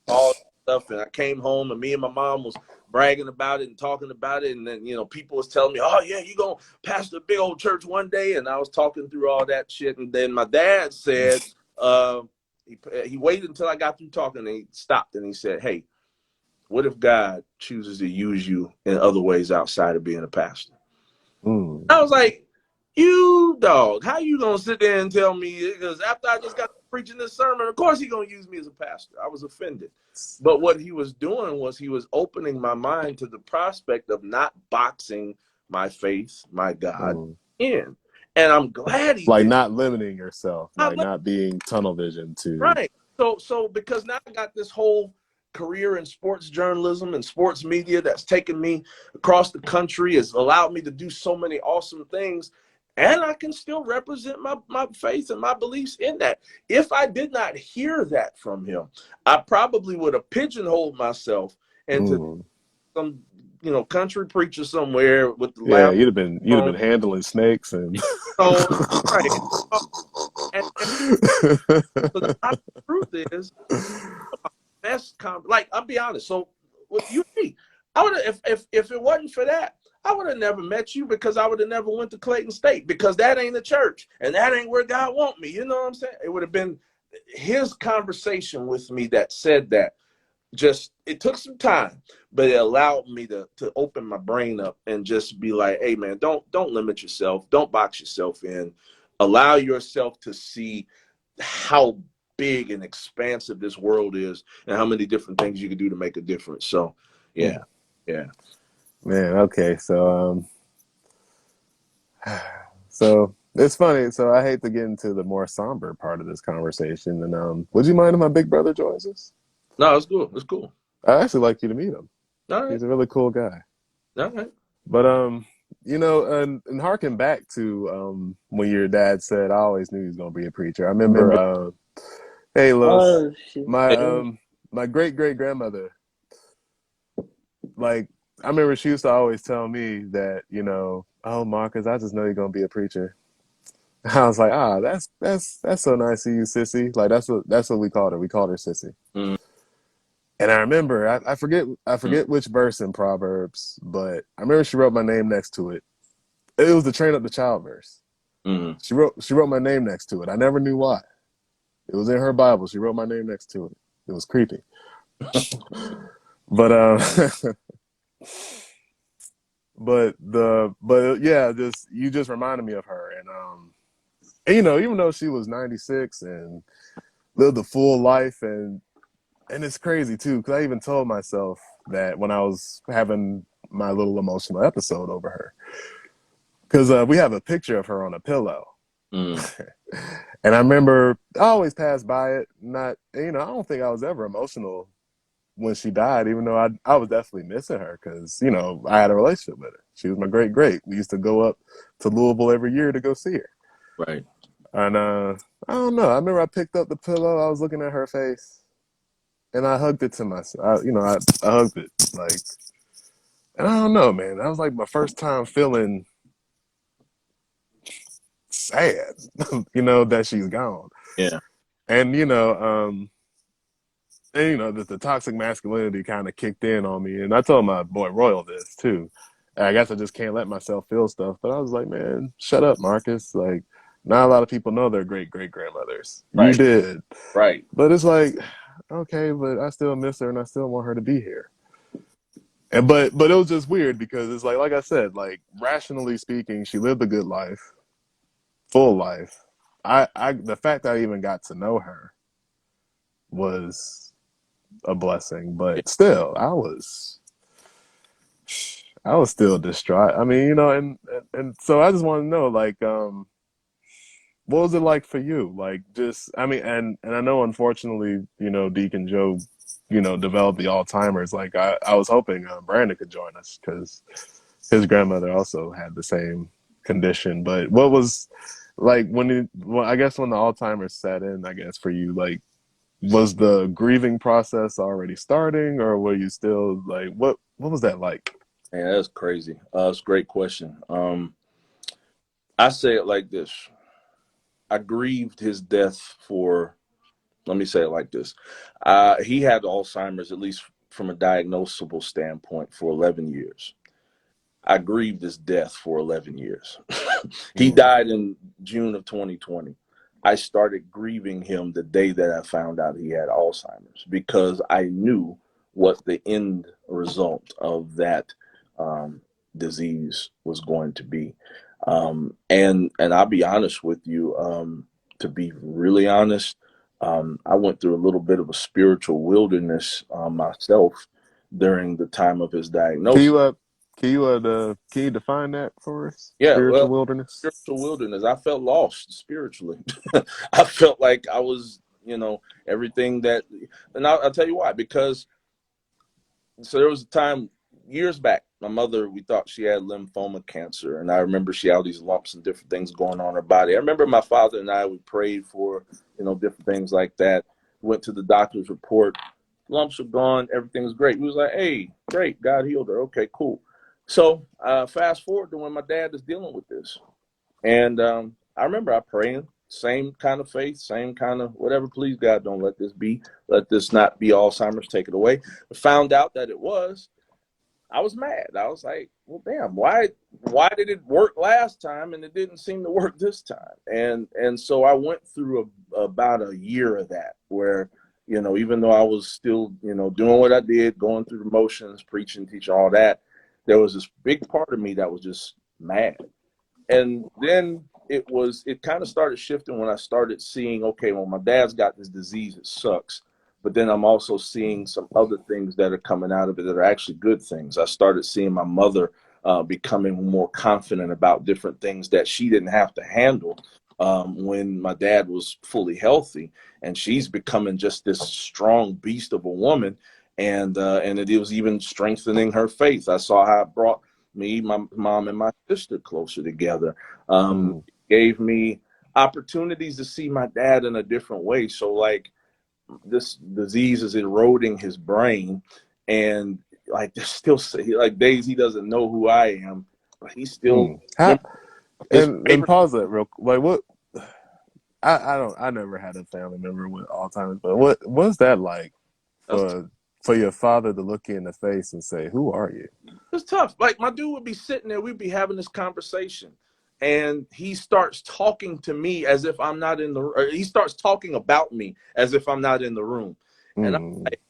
all stuff. And I came home and me and my mom was bragging about it and talking about it. And then, you know, people was telling me, "Oh yeah, you gonna pastor a big old church one day." And I was talking through all that shit. And then my dad said, he waited until I got through talking and he stopped and he said, "Hey, what if God chooses to use you in other ways outside of being a pastor?" I was like, "You dog, how you gonna sit there and tell me?" Because after I just got preaching this sermon, of course he's gonna use me as a pastor. I was offended. But what he was doing was he was opening my mind to the prospect of not boxing my faith, my God, in. And I'm glad he like did. not limiting yourself, like not being tunnel vision to right. So because now I got this whole career in sports journalism and sports media that's taken me across the country, has allowed me to do so many awesome things. And I can still represent my faith and my beliefs in that. If I did not hear that from him, I probably would have pigeonholed myself into some, you know, country preacher somewhere with the loud you'd have been handling snakes and right. And so the truth is, like, I'll be honest. So with you, I would have, if it wasn't for that, I would have never met you, because I would have never went to Clayton State, because that ain't the church and that ain't where God want me. You know what I'm saying? It would have been his conversation with me that said that. Just, it took some time, but it allowed me to open my brain up and just be like, "Hey man, don't limit yourself. Don't box yourself in. Allow yourself to see how big and expansive this world is, and how many different things you can do to make a difference. So, yeah, yeah. Man, okay, so it's funny. So I hate to get into the more somber part of this conversation. And would you mind if my big brother joins us? No, it's cool. It's cool. I'd actually like you to meet him. All right. He's a really cool guy. All right. But you know, and harken back to when your dad said, "I always knew he was gonna be a preacher." I remember, hey, Los, my great great grandmother, like I remember she used to always tell me that, you know, oh Marcus, I just know you're gonna be a preacher. I was like, that's so nice of you, Sissy. Like that's what we called her. We called her Sissy. Mm. And I remember, I forget which verse in Proverbs, but I remember she wrote my name next to it. It was the train up the child verse. Mm. She wrote my name next to it. I never knew why. It was in her Bible. She wrote my name next to it. It was creepy. But but yeah, just you just reminded me of her. And you know, even though she was 96 and lived a full life, and it's crazy too, because I even told myself that when I was having my little emotional episode over her, because we have a picture of her on a pillow. Mm. And I remember I always passed by it. Not, you know, I don't think I was ever emotional when she died, even though I was definitely missing her because, you know, I had a relationship with her. She was my great great. We used to go up to Louisville every year to go see her. Right. And I don't know. I remember I picked up the pillow. I was looking at her face, and I hugged it to myself. I hugged it like, and I don't know, man. That was like my first time feeling sad, you know, that she's gone. Yeah. And you know that the toxic masculinity kind of kicked in on me, and I told my boy Royal this too. I guess I just can't let myself feel stuff, but I was like, man, shut up, Marcus. Like, not a lot of people know their great great grandmothers. You Right. did, Right. but it's like, okay, but I still miss her, and I still want her to be here. And but it was just weird because it's like I said, like rationally speaking, she lived a good life, full life. The fact that I even got to know her was a blessing, but still, I was still distraught. I mean, you know, and so I just want to know, like, what was it like for you? Like, just, I mean, and I know, unfortunately, you know, Deacon Joe, you know, developed the Alzheimer's. Like, I was hoping Brandon could join us because his grandmother also had the same condition. But what was like I guess when the Alzheimer's set in, I guess for you, like, was the grieving process already starting, or were you still like, what was that like? Yeah, that's crazy. It's a great question. I say it like this. I grieved his death for, let me say it like this. He had Alzheimer's, at least from a diagnosable standpoint, for 11 years. I grieved his death for 11 years. He died in June of 2020. I started grieving him the day that I found out he had Alzheimer's because I knew what the end result of that disease was going to be. And I'll be honest with you, to be really honest, I went through a little bit of a spiritual wilderness myself during the time of his diagnosis. Can you define that for us? Yeah, Spiritual well, wilderness. spiritual wilderness. I felt lost spiritually. I felt like I was, everything that, and I'll tell you why. Because so there was a time years back, my mother, we thought she had lymphoma cancer, and I remember she had all these lumps and different things going on in her body. I remember my father and I, we prayed for, different things like that. Went to the doctor's report, lumps are gone, everything's great. We was like, hey, great, God healed her. Okay, cool. So fast forward to when my dad is dealing with this. And I remember I praying, same kind of faith, same kind of whatever. Please, God, don't let this be. Let this not be Alzheimer's. Take it away. I found out that it was. I was mad. I was like, well, damn, why did it work last time and it didn't seem to work this time? And so I went through about a year of that where, even though I was still, doing what I did, going through the motions, preaching, teaching, all that, there was this big part of me that was just mad. And then it kind of started shifting when I started seeing, okay, well, my dad's got this disease, it sucks. But then I'm also seeing some other things that are coming out of it that are actually good things. I started seeing my mother becoming more confident about different things that she didn't have to handle when my dad was fully healthy. And she's becoming just this strong beast of a woman. And it was even strengthening her faith. I saw how it brought me, my mom, and my sister closer together. Gave me opportunities to see my dad in a different way. So like this disease is eroding his brain, and like there's still like days he doesn't know who I am, but he still his And favorite. pause that real like what I never had a family member with Alzheimer's, but what's that like for your father to look you in the face and say, "Who are you?" It's tough. Like my dude would be sitting there, we'd be having this conversation, and he starts talking to me as if I'm not in the. Or he starts talking about me as if I'm not in the room, and I'm like,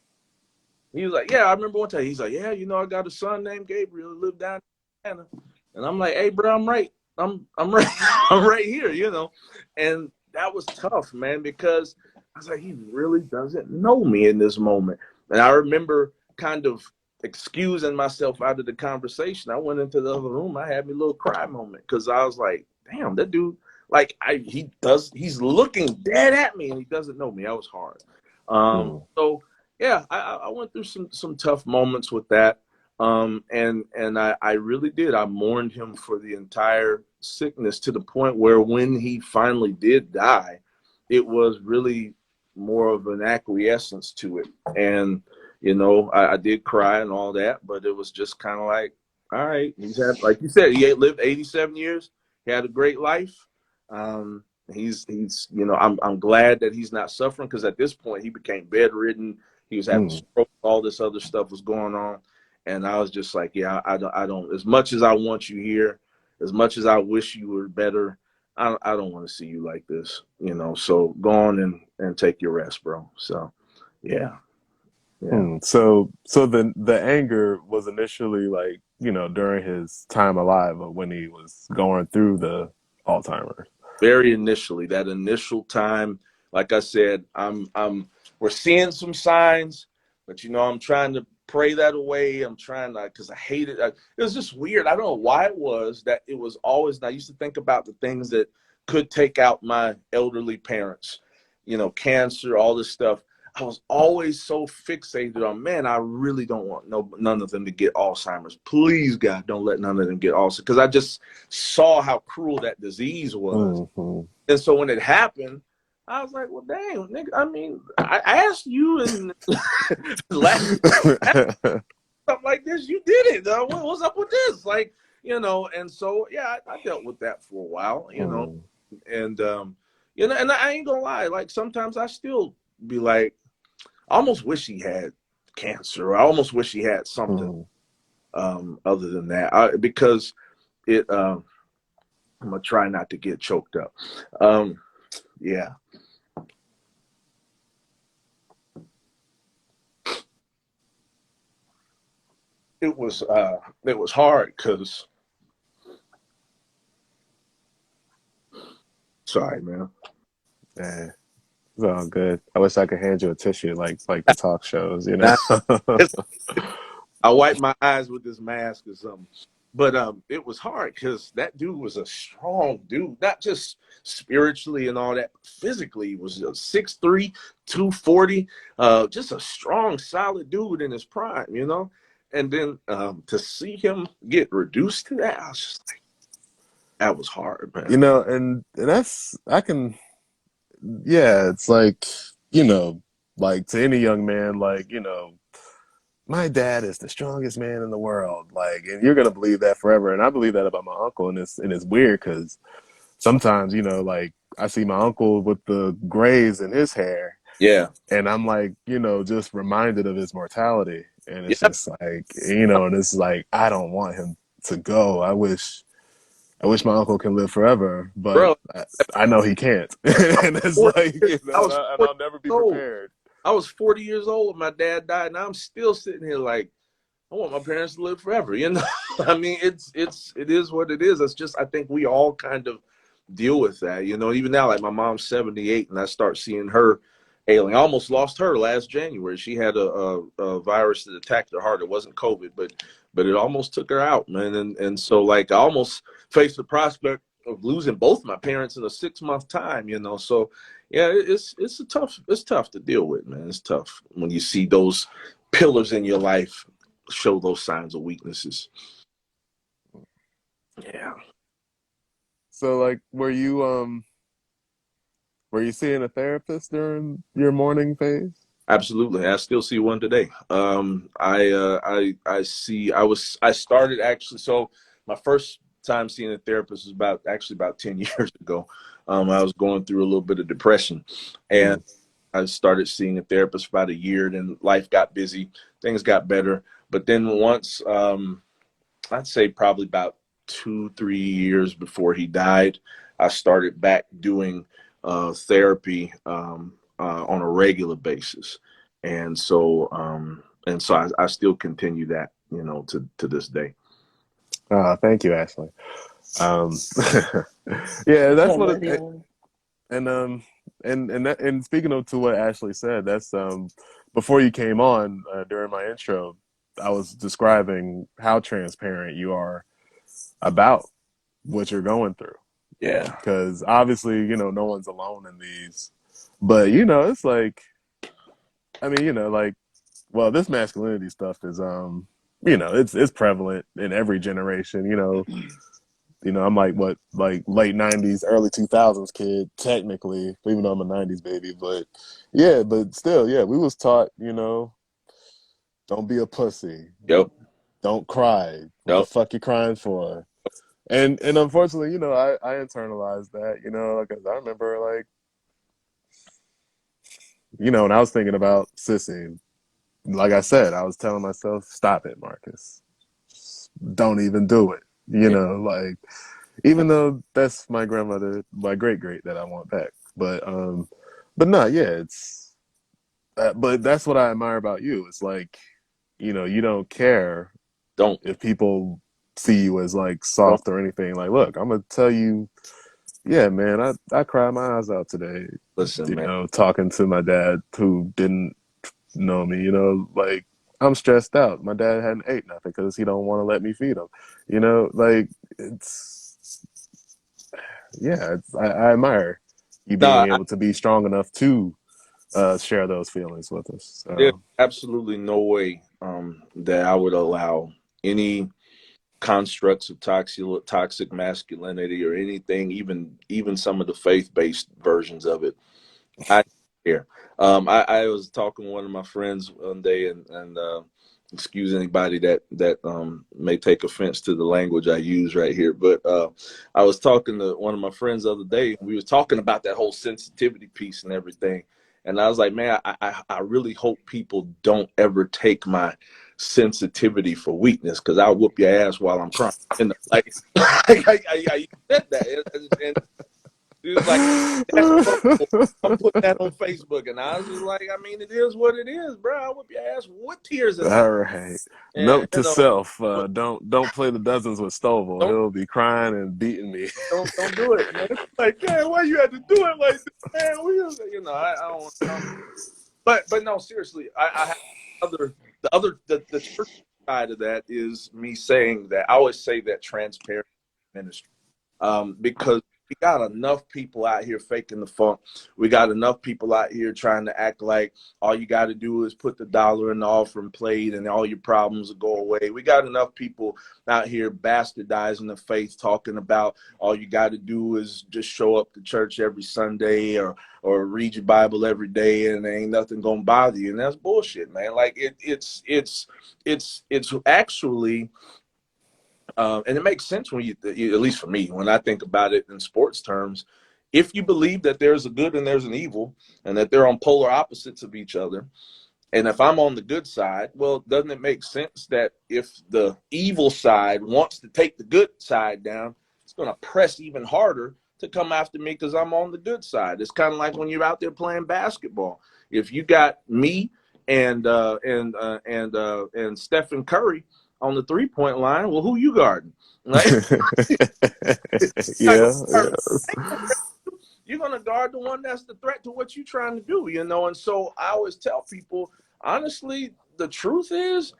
he was like, "Yeah, I remember one time." He's like, "Yeah, you know, I got a son named Gabriel who lived down in Atlanta," and I'm like, "Hey, bro, I'm right. I'm right. I'm right here, you know," and that was tough, man, because I was like, he really doesn't know me in this moment, and I remember kind of excusing myself out of the conversation. I went into the other room. I had me a little cry moment because I was like, damn, that dude, like he's looking dead at me and he doesn't know me. That was hard. So yeah, I went through some tough moments with that. And I really did. I mourned him for the entire sickness to the point where when he finally did die, it was really more of an acquiescence to it. And you know, I did cry and all that, but it was just kind of like, all right, he's had, like you said, he lived 87 years. He had a great life. He's, you know, I'm glad that he's not suffering because at this point he became bedridden. He was having stroke. All this other stuff was going on, and I was just like, yeah, I don't. As much as I want you here, as much as I wish you were better, I don't want to see you like this, you know. So go on and take your rest, bro. So, yeah. Yeah. So the anger was initially like, you know, during his time alive, but when he was going through the Alzheimer's. Very initially, that initial time, like I said, we're seeing some signs, but you know, I'm trying to pray that away. I'm trying to, because I hate it. It was just weird. I don't know why it was that it was always, I used to think about the things that could take out my elderly parents, you know, cancer, all this stuff. I was always so fixated on, man, I really don't want none of them to get Alzheimer's. Please, God, don't let none of them get Alzheimer's. Because I just saw how cruel that disease was. And so when it happened, I was like, well, dang, nigga, I mean, I asked you in last something like this. You did it. What's up with this? Like, you know, and so, yeah, I dealt with that for a while, you know. And, you know, and I ain't going to lie. Like, sometimes I still be like, I almost wish he had cancer. I almost wish he had something other than that. Because it, I'm going to try not to get choked up. Yeah. It was hard because, sorry, man. Yeah. It's all good. I wish I could hand you a tissue like the talk shows, you know. I wiped my eyes with this mask or something. But it was hard because that dude was a strong dude, not just spiritually and all that. Physically, he was 6'3", 240, just a strong, solid dude in his prime, you know. And then to see him get reduced to that, I was just like, that was hard, man. You know, and that's it's like, you know, like to any young man, like, you know, my dad is the strongest man in the world, like, and you're gonna believe that forever. And I believe that about my uncle, and it's weird because sometimes, you know, like I see my uncle with the grays in his hair, Yeah, and I'm like, you know, just reminded of his mortality, and it's yeah. just like, you know, and it's like I don't want him to go. I wish my uncle can live forever, but Bro, I know he can't. And it's like, you I know, was and 40 I'll never be years old. prepared. I was 40 years old when my dad died, and I'm still sitting here like, I want my parents to live forever. You know, I mean, it is what it is. It's just, I think we all kind of deal with that. You know, even now, like my mom's 78, and I start seeing her ailing. I almost lost her last January. She had a virus that attacked her heart. It wasn't COVID, but it almost took her out, man. And so like I almost faced the prospect of losing both my parents in a 6-month time. You know, so yeah, it's tough to deal with, man. It's tough when you see those pillars in your life show those signs of weaknesses. Yeah. So like, were you seeing a therapist during your mourning phase? Absolutely. I still see one today. I started actually, so my first time seeing a therapist was about 10 years ago. I was going through a little bit of depression, and Mm. I started seeing a therapist for about a year. Then life got busy, things got better. But then once, I'd say probably about 2, 3 years before he died, I started back doing therapy on a regular basis, and so I still continue that, you know, to this day. Thank you, Ashley. Um, yeah, that's Yeah, what love it, you. and and speaking of to what Ashley said, that's before you came on during my intro, I was describing how transparent you are about what you're going through, Yeah. because obviously no one's alone in these, but it's like, I mean, like, well, this masculinity stuff is it's prevalent in every generation. I'm like, what, like late '90s, early 2000s kid, technically, even though I'm a '90s baby. But yeah, but still, yeah, we was taught, don't be a pussy, Yep. don't cry. What the Yep. fuck you crying for? And unfortunately, I internalized that. Because I remember, like, when I was thinking about Sissy, like I said, I was telling myself, stop it, Marcus. Don't even do it. Yeah. Like, even though that's my grandmother, my great great that I want back. But no, yeah, it's but that's what I admire about you. It's like, you don't care Don't if people see you as like don't soft or anything. Like, look, I'm gonna tell you, yeah, man, I cried my eyes out today, listen, man. talking to my dad who didn't know me, like, I'm stressed out. My dad hadn't ate nothing because he don't want to let me feed him. Like, it's, yeah, I admire you No, being able to be strong enough to share those feelings with us. there's So, absolutely no way that I would allow any constructs of toxic masculinity or anything, even some of the faith-based versions of it. I here. I was talking to one of my friends one day, and excuse anybody that may take offense to the language I use right here, but I was talking to one of my friends the other day. We was talking about that whole sensitivity piece and everything, and I was like, man, I really hope people don't ever take my sensitivity for weakness, because I'll whoop your ass while I'm crying. And like, I said that, and he was like, that's hurtful. I'm putting that on Facebook. And I was just like, I mean, it is what it is, bro. I whip your ass with tears in my eyes. all right. And, Note to self: don't play the dozens with Stovall. don't He'll be crying and beating me. don't do it, man. It's like, man, why you had to do it like this, man? I don't. But no, seriously, I have the church side of that is me saying that I always say that transparent ministry, because we got enough people out here faking the funk. We got enough people out here trying to act like all you got to do is put the dollar in the offering plate and all your problems will go away. We got enough people out here bastardizing the faith, talking about all you got to do is just show up to church every Sunday or read your Bible every day and there ain't nothing gonna bother you. And that's bullshit, man. Like it's actually and it makes sense when you, at least for me, when I think about it in sports terms. If you believe that there's a good and there's an evil, and that they're on polar opposites of each other, and if I'm on the good side, well, doesn't it make sense that if the evil side wants to take the good side down, it's going to press even harder to come after me because I'm on the good side? It's kind of like when you're out there playing basketball. If you got me and Stephen Curry, on the 3-point line, well, who you guarding? Like, Yeah, yeah. you're going to guard the one that's the threat to what you're trying to do, you know? And so I always tell people, honestly, the truth is,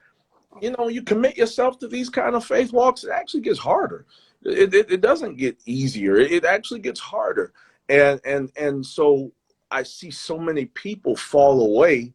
you know, you commit yourself to these kind of faith walks, it actually gets harder. It doesn't get easier. It actually gets harder. And so I see so many people fall away,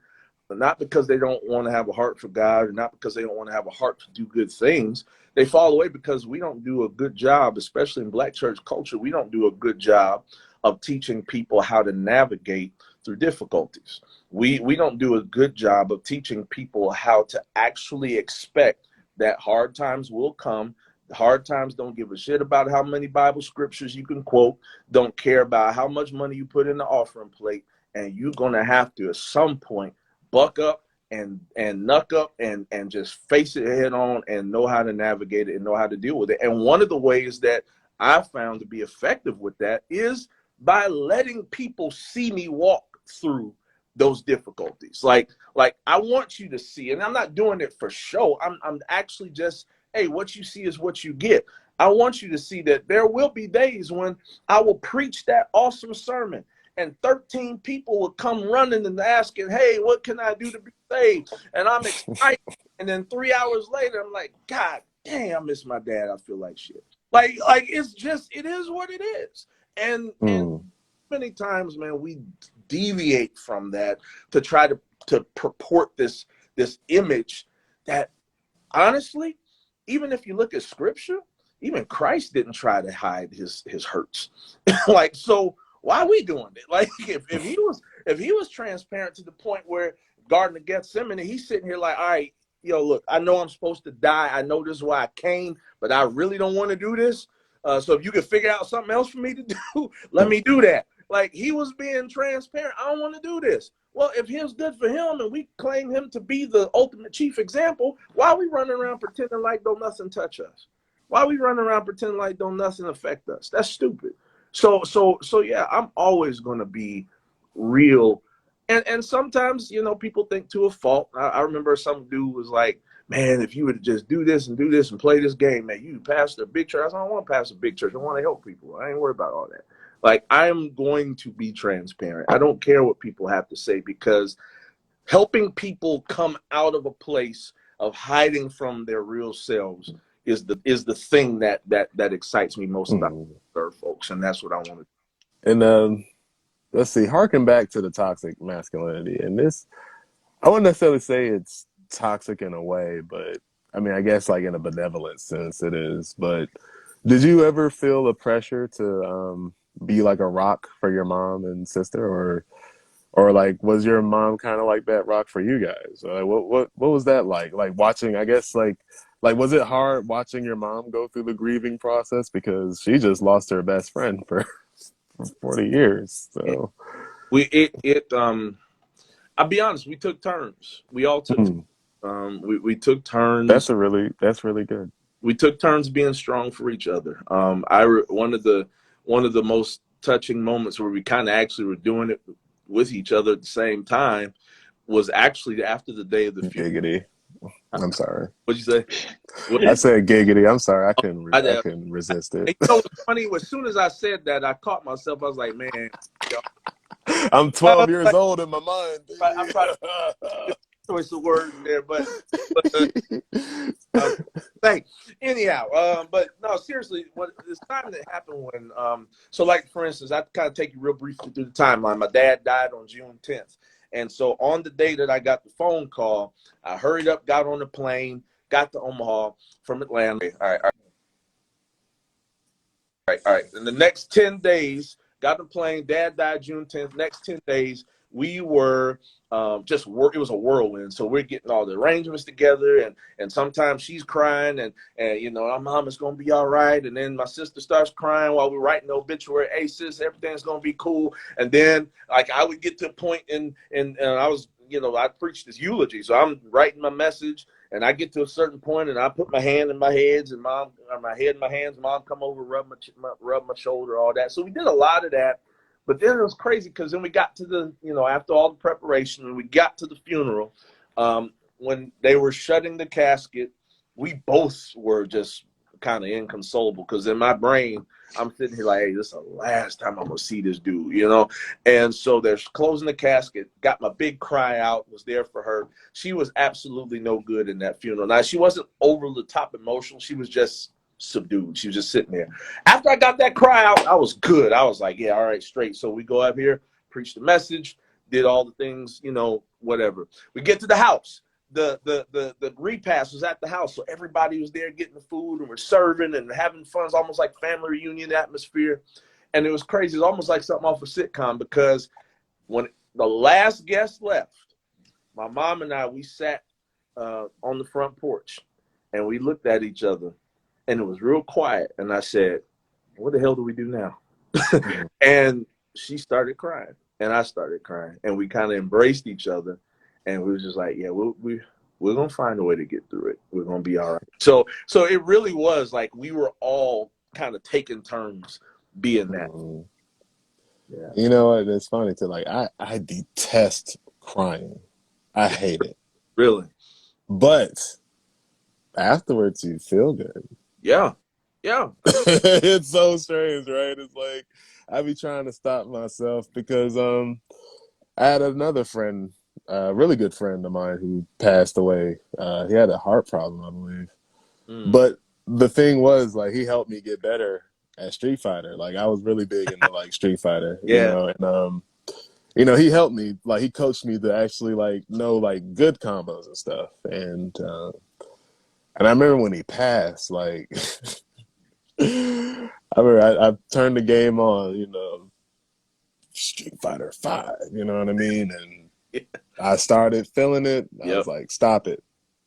not because they don't want to have a heart for God, or not because they don't want to have a heart to do good things. They fall away because we don't do a good job, especially in Black church culture. We don't do a good job of teaching people how to navigate through difficulties. We don't do a good job of teaching people how to actually expect that hard times will come. Hard times don't give a shit about how many Bible scriptures you can quote, don't care about how much money you put in the offering plate, and you're going to have to, at some point, buck up and knuck up and just face it head on and know how to navigate it and know how to deal with it. And one of the ways that I found to be effective with that is by letting people see me walk through those difficulties. Like I want you to see, and I'm not doing it for show. I'm actually just, hey, what you see is what you get. I want you to see that there will be days when I will preach that awesome sermon and 13 people will come running and asking, hey, what can I do to be saved? And I'm excited. And then 3 hours later, I'm like, God dang, I miss my dad. I feel like shit. Like it's just, it is what it is. And many times, man, we deviate from that to try to purport this image that, honestly, even if you look at scripture, even Christ didn't try to hide his hurts. Like, so why are we doing it? Like, if he was transparent to the point where Garden of Gethsemane, he's sitting here like, all right, yo, look, I know I'm supposed to die. I know this is why I came, but I really don't want to do this. So if you can figure out something else for me to do, let me do that. Like, he was being transparent. I don't want to do this. Well, if it's good for him and we claim him to be the ultimate chief example, why are we running around pretending like don't nothing touch us? Why are we running around pretending like don't nothing affect us? That's stupid. So yeah, I'm always going to be real. And sometimes, you know, people think to a fault. I remember some dude was like, man, if you would just do this and play this game, man, you pastor a big church. I said, I don't want to pastor a big church. I want to help people. I ain't worried about all that. Like, I'm going to be transparent. I don't care what people have to say, because helping people come out of a place of hiding from their real selves is the thing that excites me most about serve folks, and that's what I want to do. And let's see, harken back to the toxic masculinity, and this, I wouldn't necessarily say it's toxic in a way, but I mean, I guess like in a benevolent sense it is. But did you ever feel the pressure to be like a rock for your mom and sister, or like, was your mom kind of like that rock for you guys? Like, what was that like? Like watching, I guess, like was it hard watching your mom go through the grieving process, because she just lost her best friend for 40 years? So I'll be honest, we took turns. We all took we took turns. That's really good. We took turns being strong for each other. One of the most touching moments where we kind of actually were doing it with each other at the same time was actually after the day of the funeral. Giggity. I'm sorry. What'd you say? I said giggity. I'm sorry. I couldn't resist it. You know what's funny? As soon as I said that, I caught myself. I was like, man, I'm 12 years old in my mind. I'm probably choice of words there, but thanks. Anyhow, but no, seriously, this time that happened when, so like, for instance, I kind of take you real briefly through the timeline. My dad died on June 10th. And so on the day that I got the phone call, I hurried up, got on the plane, got to Omaha from Atlanta. All right. In the next 10 days, got the plane. Dad died June 10th. Next 10 days, we were it was a whirlwind. So we're getting all the arrangements together, and sometimes she's crying, and you know, our mom is gonna be all right, and then my sister starts crying while we're writing the obituary. Hey sis, everything's gonna be cool. And then like I would get to a point and I was, you know, I preached this eulogy, so I'm writing my message, and I get to a certain point, and I put my hand in my head in my hands. Mom come over, rub my shoulder, all that. So we did a lot of that. But then it was crazy, because then we got to the, you know, after all the preparation, and we got to the funeral, when they were shutting the casket, we both were just kind of inconsolable, because in my brain, I'm sitting here like, hey, this is the last time I'm going to see this dude, you know? And so they're closing the casket, got my big cry out, was there for her. She was absolutely no good in that funeral. Now, she wasn't over the top emotional. She was just subdued. She was just sitting there. After I got that cry out, I was good. I was like, yeah, all right, straight. So we go up here, preach the message, did all the things, you know, whatever. We get to the house. The repast was at the house, so everybody was there getting the food, and we're serving and having fun. It's almost like family reunion atmosphere, and it was crazy. It's almost like something off a sitcom, because when the last guest left, my mom and I, we sat on the front porch, and we looked at each other, and it was real quiet. And I said, "What the hell do we do now?" And she started crying, and I started crying, and we kind of embraced each other. And we were just like, yeah, we're gonna find a way to get through it. We're gonna be all right. So it really was like we were all kind of taking turns being that. Yeah. You know what? It's funny too. Like I detest crying. I hate it. Really? But afterwards, you feel good. Yeah. Yeah. It's so strange, right? It's like I be trying to stop myself, because I had another friend, a really good friend of mine, who passed away. He had a heart problem, I believe. But the thing was, like, he helped me get better at Street Fighter. Like, I was really big into like Street Fighter, you know, and you know, he helped me, like, he coached me to actually like know like good combos and stuff. And I remember when he passed, like, I remember I turned the game on, you know, Street Fighter 5, you know what I mean? And I started feeling it. I was like, stop it.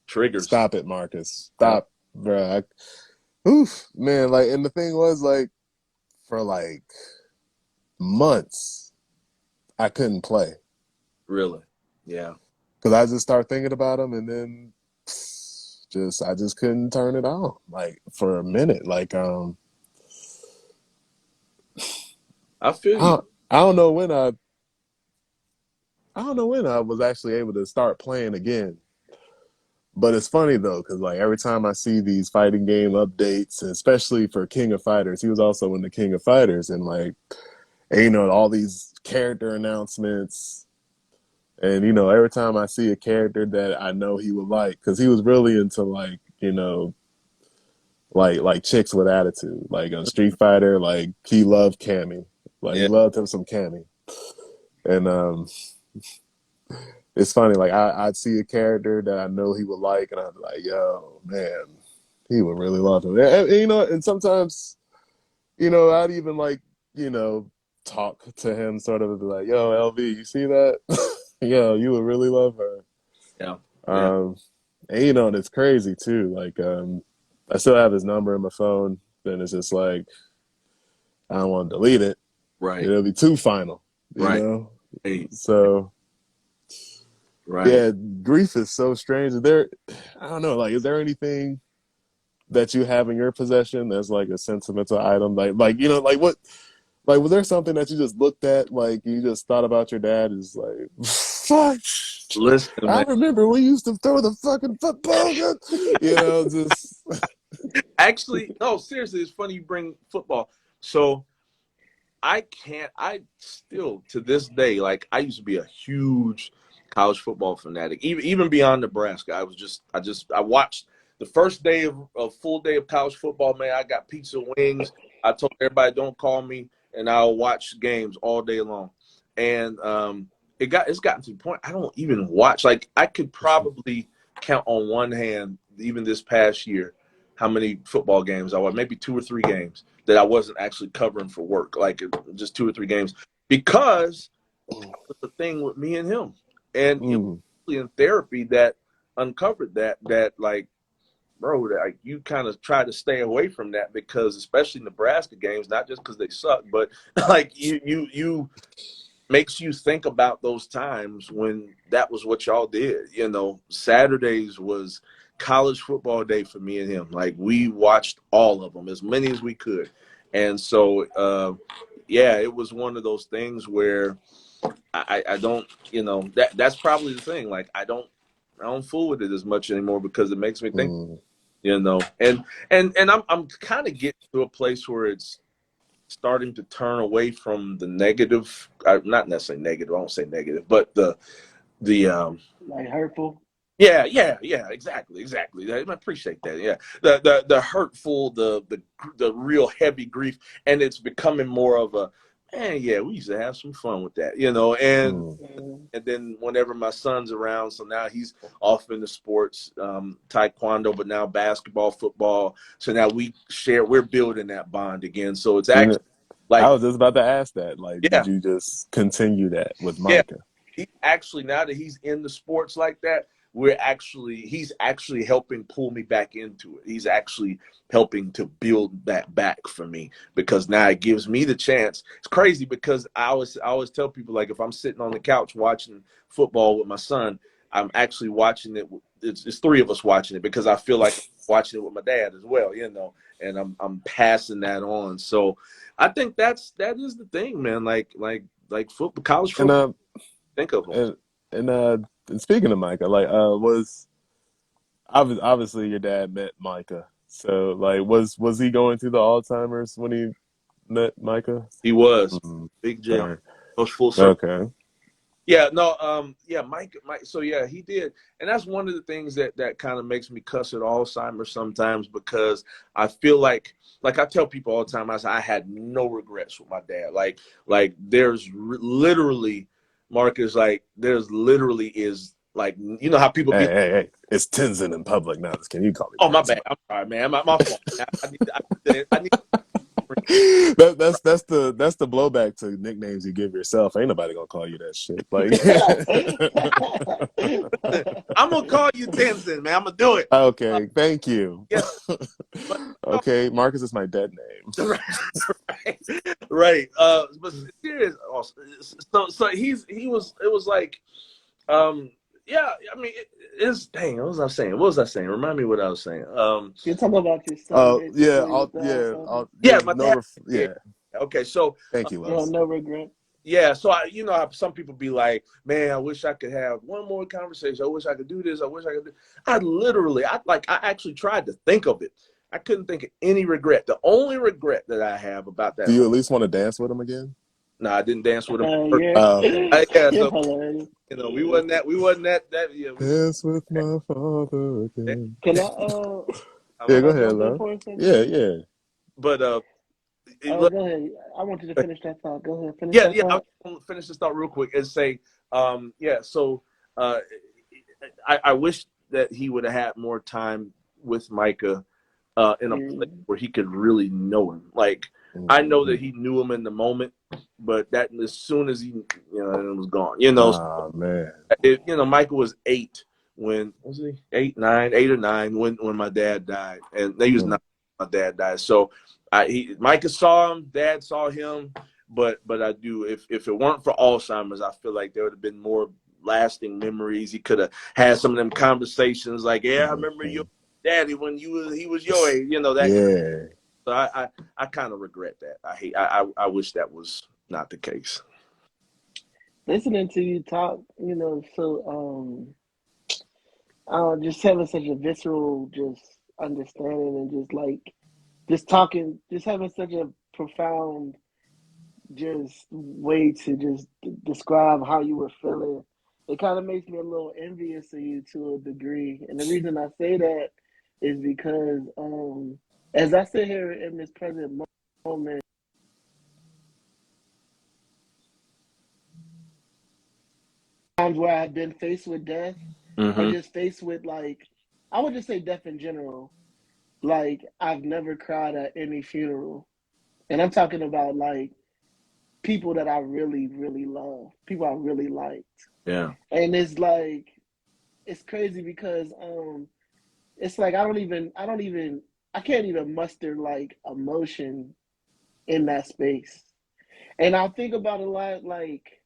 Triggers. Stop it, Marcus. Stop, bro. Oof, man. Like, and the thing was, like, for like months, I couldn't play. Really? Yeah. Because I just started thinking about him, and then I just couldn't turn it on, like, for a minute. Like, I feel you. I don't know when I was actually able to start playing again. But it's funny though, because like every time I see these fighting game updates, and especially for King of Fighters, he was also in the King of Fighters, and like, and, you know, all these character announcements, and you know, every time I see a character that I know he would like, because he was really into like, you know, like chicks with attitude, like on Street Fighter, like he loved Cammy, like he loved him some Cammy, and it's funny, like I'd see a character that I know he would like, and I'd be like, yo, man, he would really love him. And, you know, and sometimes, you know, I'd even like, you know, talk to him sort of be like, yo, LV, you see that? Yo, you would really love her. Yeah. And you know, and it's crazy too. Like, I still have his number in my phone, and it's just like, I don't want to delete it. Right. It'll be too final, you know? So yeah, grief is so strange. I don't know, like, is there anything that you have in your possession that's like a sentimental item? Like, you know, like what, like, was there something that you just looked at, like you just thought about your dad, is like, fuck, listen, I remember we used to throw the fucking football, you know, just. Actually, no, seriously, it's funny you bring football. So I still to this day, like, I used to be a huge college football fanatic, even beyond Nebraska. I watched the first day of full day of college football, man. I got pizza wings. I told everybody, don't call me, and I'll watch games all day long. And it's gotten to the point I don't even watch. Like, I could probably count on one hand, even this past year, how many football games I watched, maybe 2 or 3 games that I wasn't actually covering for work, like just 2 or 3 games, because the thing with me and him, and it was in therapy that uncovered that like, bro, like, you kind of try to stay away from that, because especially Nebraska games, not just because they suck, but like you makes you think about those times when that was what y'all did. You know, Saturdays was college football day for me and him. Like, we watched all of them, as many as we could. And so, yeah, it was one of those things where I don't, you know, that's probably the thing. Like, I don't fool with it as much anymore, because it makes me think. you know. And I'm kind of getting to a place where it's starting to turn away from the negative, not necessarily negative, I won't say negative, but the Like hurtful. yeah, exactly. I appreciate that. Yeah, the hurtful, the real heavy grief, and it's becoming more of a, man, yeah, we used to have some fun with that, you know. And Mm. then whenever my son's around, so now he's off in the sports, taekwondo, but now basketball, football. So now we're building that bond again. So it's You know, actually I like, was just about to ask that. Like, yeah, did you just continue that with yeah. Micah? He actually, now that he's in the sports like that, he's actually helping pull me back into it. He's actually helping to build that back for me, because now it gives me the chance. It's crazy because I always tell people, like, if I'm sitting on the couch watching football with my son, I'm actually watching it. It's three of us watching it, because I feel like I'm watching it with my dad as well, you know, and I'm passing that on. So I think that is the thing, man. Like football, college And football. Think of them. and and and speaking of Micah, like was obviously your dad met Micah. So like was he going through the Alzheimer's when he met Micah? He was Mm, Big J. okay. Goes full circle. Okay. Yeah, no, yeah, Mike. So yeah, he did, and that's one of the things that kind of makes me cuss at Alzheimer's sometimes, because I feel like I tell people all the time, I say I had no regrets with my dad. Like there's literally, Marcus, like there's literally is, like, you know how people Hey, be. hey, hey! It's Tenzin in public now. Can you call me Oh, my Tenzin? bad. I'm sorry, man. My fault. I need. That's the blowback to nicknames you give yourself. Ain't nobody gonna call you that shit. Like, I'm gonna call you Tenzin, man. I'm gonna do it. okay, thank you. Yeah, but Okay, Marcus is my dead name. right, right, right. But serious. So it was like, yeah. I mean, it's dang. What was I saying? What was I saying? Remind me what I was saying. You're talking about your son, Yeah, basically, with the Alzheimer's. Yeah, there's my no, dad. Yeah. yeah. Okay, so Thank you, Yeah, Les. no regret. yeah, so you know how some people be like, man, I wish I could have one more conversation. I wish I could do this. I wish I could do. I actually tried to think of it. I couldn't think of any regret. The only regret that I have about that Do you whole, at least want to dance with him again? no, I didn't dance with him. You're, Oh, okay. Yeah, you're so hilarious. you know, we wasn't that, yeah, Dance with my father again. Can Yeah, can go I ahead, jump in love. for a second? Yeah, yeah. but Oh, go ahead. I want you to finish that thought. Go ahead, finish yeah, that I was thought. gonna finish this thought real quick and say, yeah, so uh, I wish that he would have had more time with Micah, in a place Mm. where he could really know him. Like, I know that Mhm. he knew him in the moment, but that as soon as he, you know, it was gone. You know, Oh man. Micah was 8 when, was he 8 or 9 when my dad died, and he was Mm. 9 when my dad died. So Micah saw him, Dad saw him, but I do, if it weren't for Alzheimer's, I feel like there would have been more lasting memories. He could have had some of them conversations like, yeah, I remember your Mhm. daddy when he was your age, you know, that kind of. Yeah. So I kind of regret that. I wish that was not the case. Listening to you talk, so just having such a visceral, just understanding, and just like just talking, just having such a profound, just way to just describe how you were feeling. It kind of makes me a little envious of you to a degree, and the reason I say that is because as I sit here in this present moment, times where I've been faced with death, or Mm-hmm. just faced with, like, I would just say death in general. Like, I've never cried at any funeral, and I'm talking about like people that I really, really love, people I really liked. Yeah. And it's like, it's crazy because it's like I can't even muster like emotion in that space. And I think about a lot, like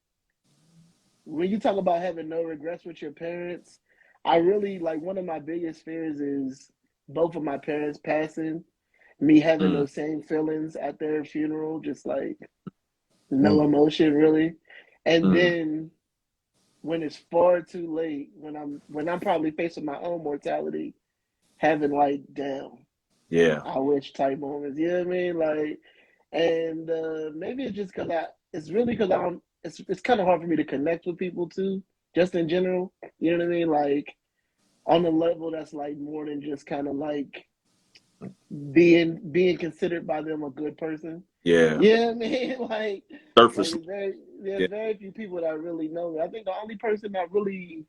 when you talk about having no regrets with your parents, I really like, one of my biggest fears is both of my parents passing, me having Mm. those same feelings at their funeral, just like no Mm. emotion really. And Mm. then when it's far too late, when I'm probably facing my own mortality, having like, damn, Yeah. I wish type moments. You know what I mean? Like, and maybe it's just because it's really because it's kind of hard for me to connect with people too, just in general. You know what I mean? Like on a level that's like more than just kind of like being considered by them a good person. Yeah. You know what I mean? Like Surface. there's Yeah. very few people that really know me. I think the only person that really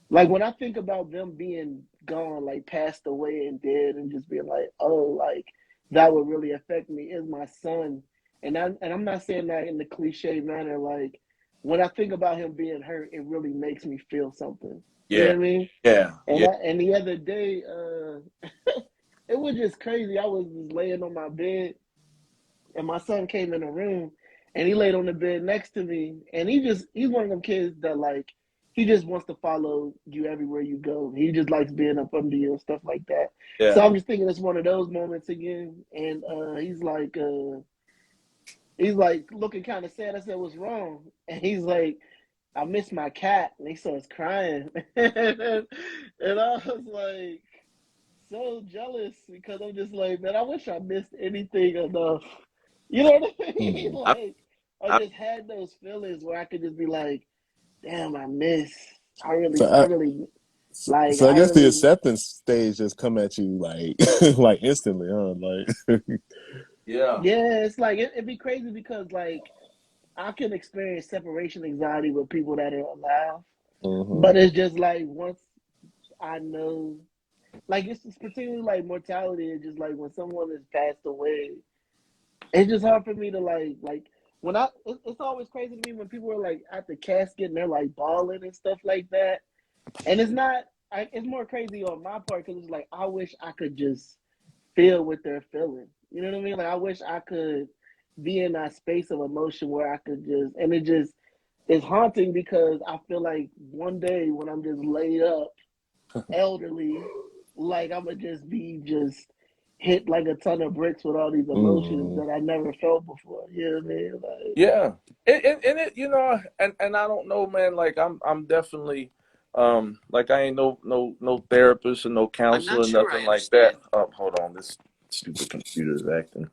like when I think about them being gone, like passed away and dead, and just being like, oh, like that would really affect me is my son. And I'm not saying that in the cliche manner. Like when I think about him being hurt, it really makes me feel something. You know Yeah. what I mean? Yeah. And Yeah. the other day, it was just crazy. I was just laying on my bed, and my son came in the room, and he laid on the bed next to me, and he's one of them kids that like he just wants to follow you everywhere you go. He just likes being up under you and stuff like that. So Yeah. I'm just thinking it's one of those moments again, and he's like looking kind of sad. I said, "What's wrong?" And he's like, "I miss my cat," and he starts crying, and I was like so jealous because I'm just like, man, I wish I missed anything enough. You know what I mean? Hmm. I, Like, I I, just had those feelings where I could just be like, damn, I miss. So I I, really, like, so I I guess the really, acceptance stage just come at you like like instantly, huh? Like, yeah. yeah, it's like, it'd be crazy because, like, I can experience separation anxiety with people that are alive. hmm But it's just like, once I know, like, it's particularly like mortality. It's just like when someone has passed away, it's just hard for me to like when it's always crazy to me when people are like at the casket and they're like bawling and stuff like that. And it's not, it's more crazy on my part because it's like I wish I could just feel what they're feeling. You know what I mean? Like I wish I could be in that space of emotion where I could just, and it just is haunting because I feel like one day when I'm just laid up elderly, like I'm gonna just be just hit like a ton of bricks with all these emotions hmm that I never felt before. You know what I mean? Like, Yeah. And it, and I don't know, man, like I'm definitely like I ain't no therapist and no counselor, nothing like that. Oh, hold on, this stupid computer is acting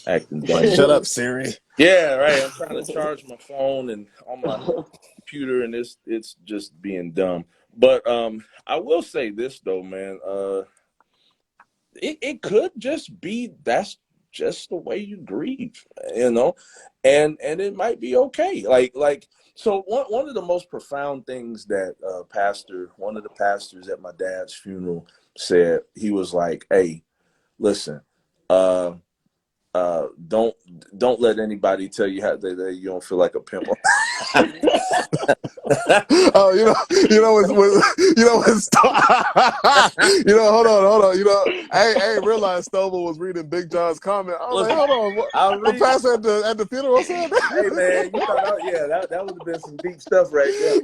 like dumb. shut up, Siri. Yeah, right. I'm trying to charge my phone and on my computer, and it's just being dumb. But I will say this though, man. It could just be that's just the way you grieve, you know, and it might be okay. Like so one of the most profound things that one of the pastors at my dad's funeral said, he was like, "Hey, listen, uh, don't let anybody tell you how that you don't feel like a pimp." Oh, hold on. I ain't realized Stovall was reading Big John's comment. I was like, Listen, hold on, what? I'll The read. pastor at the funeral said Hey that. man, you thought, yeah, that would have been some deep stuff right there.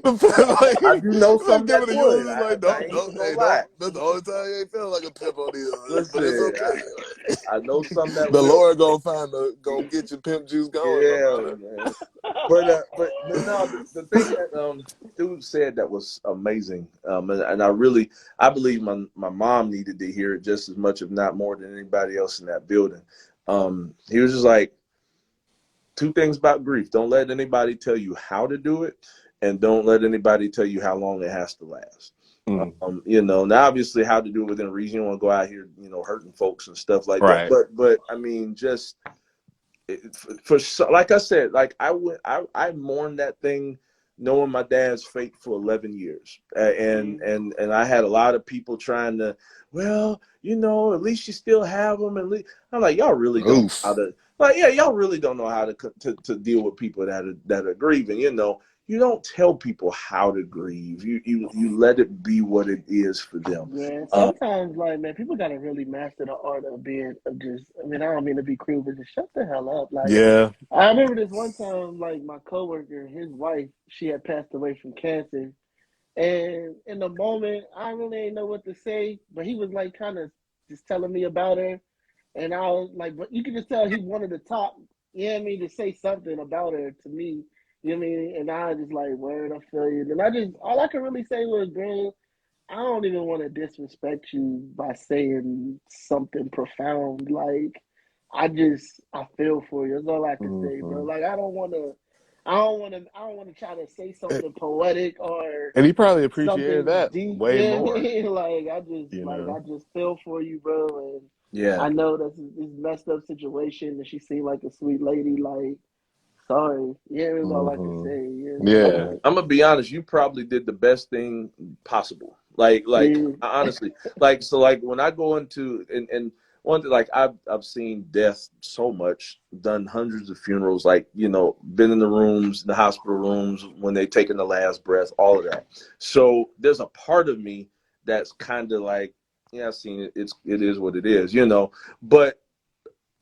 Like, I do know like some that giving the would. eulogy, like, I ain't even gonna lie. that's the only time you ain't feeling like a pimp on these, but it's Listen, okay. I know some that The will. Lord gonna get your pimp juice going, no Yeah, matter. man. But no, the thing that dude said that was amazing, and I believe my mom needed to hear it just as much, if not more, than anybody else in that building. He was just like, two things about grief: don't let anybody tell you how to do it, and don't let anybody tell you how long it has to last. Mm, Now obviously how to do it within reason. You don't want to go out here, hurting folks and stuff like that. right. But I mean, just like I said, like I mourned that thing, knowing my dad's fate for 11 years, and I had a lot of people trying to, well, at least you still have them, and I'm like, y'all really don't know how Oof. to, like, yeah, y'all really don't know how to deal with people that are grieving. You don't tell people how to grieve. You let it be what it is for them. yeah, sometimes like man, people gotta really master the art of just. I mean, I don't mean to be cruel, but just shut the hell up. Like, Yeah. I remember this one time, like my coworker, his wife, she had passed away from cancer, and in the moment, I really didn't know what to say, but he was like kind of just telling me about her. And I was like, but you could just tell he wanted to talk, you know what I mean, to say something about her to me, you know what I mean? And I was just like, word, I feel you. And all I could really say was, bro, I don't even want to disrespect you by saying something profound. Like, I feel for you. That's all I can say, bro. Hmm. Like, I don't want to try to say something poetic or And he probably appreciated something that deep. way Yeah, more, you like, know. I just feel for you, bro. And Yeah. I know that's this messed up situation, and she seemed like a sweet lady. Like, sorry. Yeah, that's all I can Hmm. say. Yeah, Yeah. I'm gonna be honest. You probably did the best thing possible. Like yeah, honestly, like when I go into and one thing, like I've seen death so much, done hundreds of funerals, like been in the rooms, the hospital rooms when they taking the last breath, all of that. So there's a part of me that's kind of like, yeah, I've seen it. It is what it is. But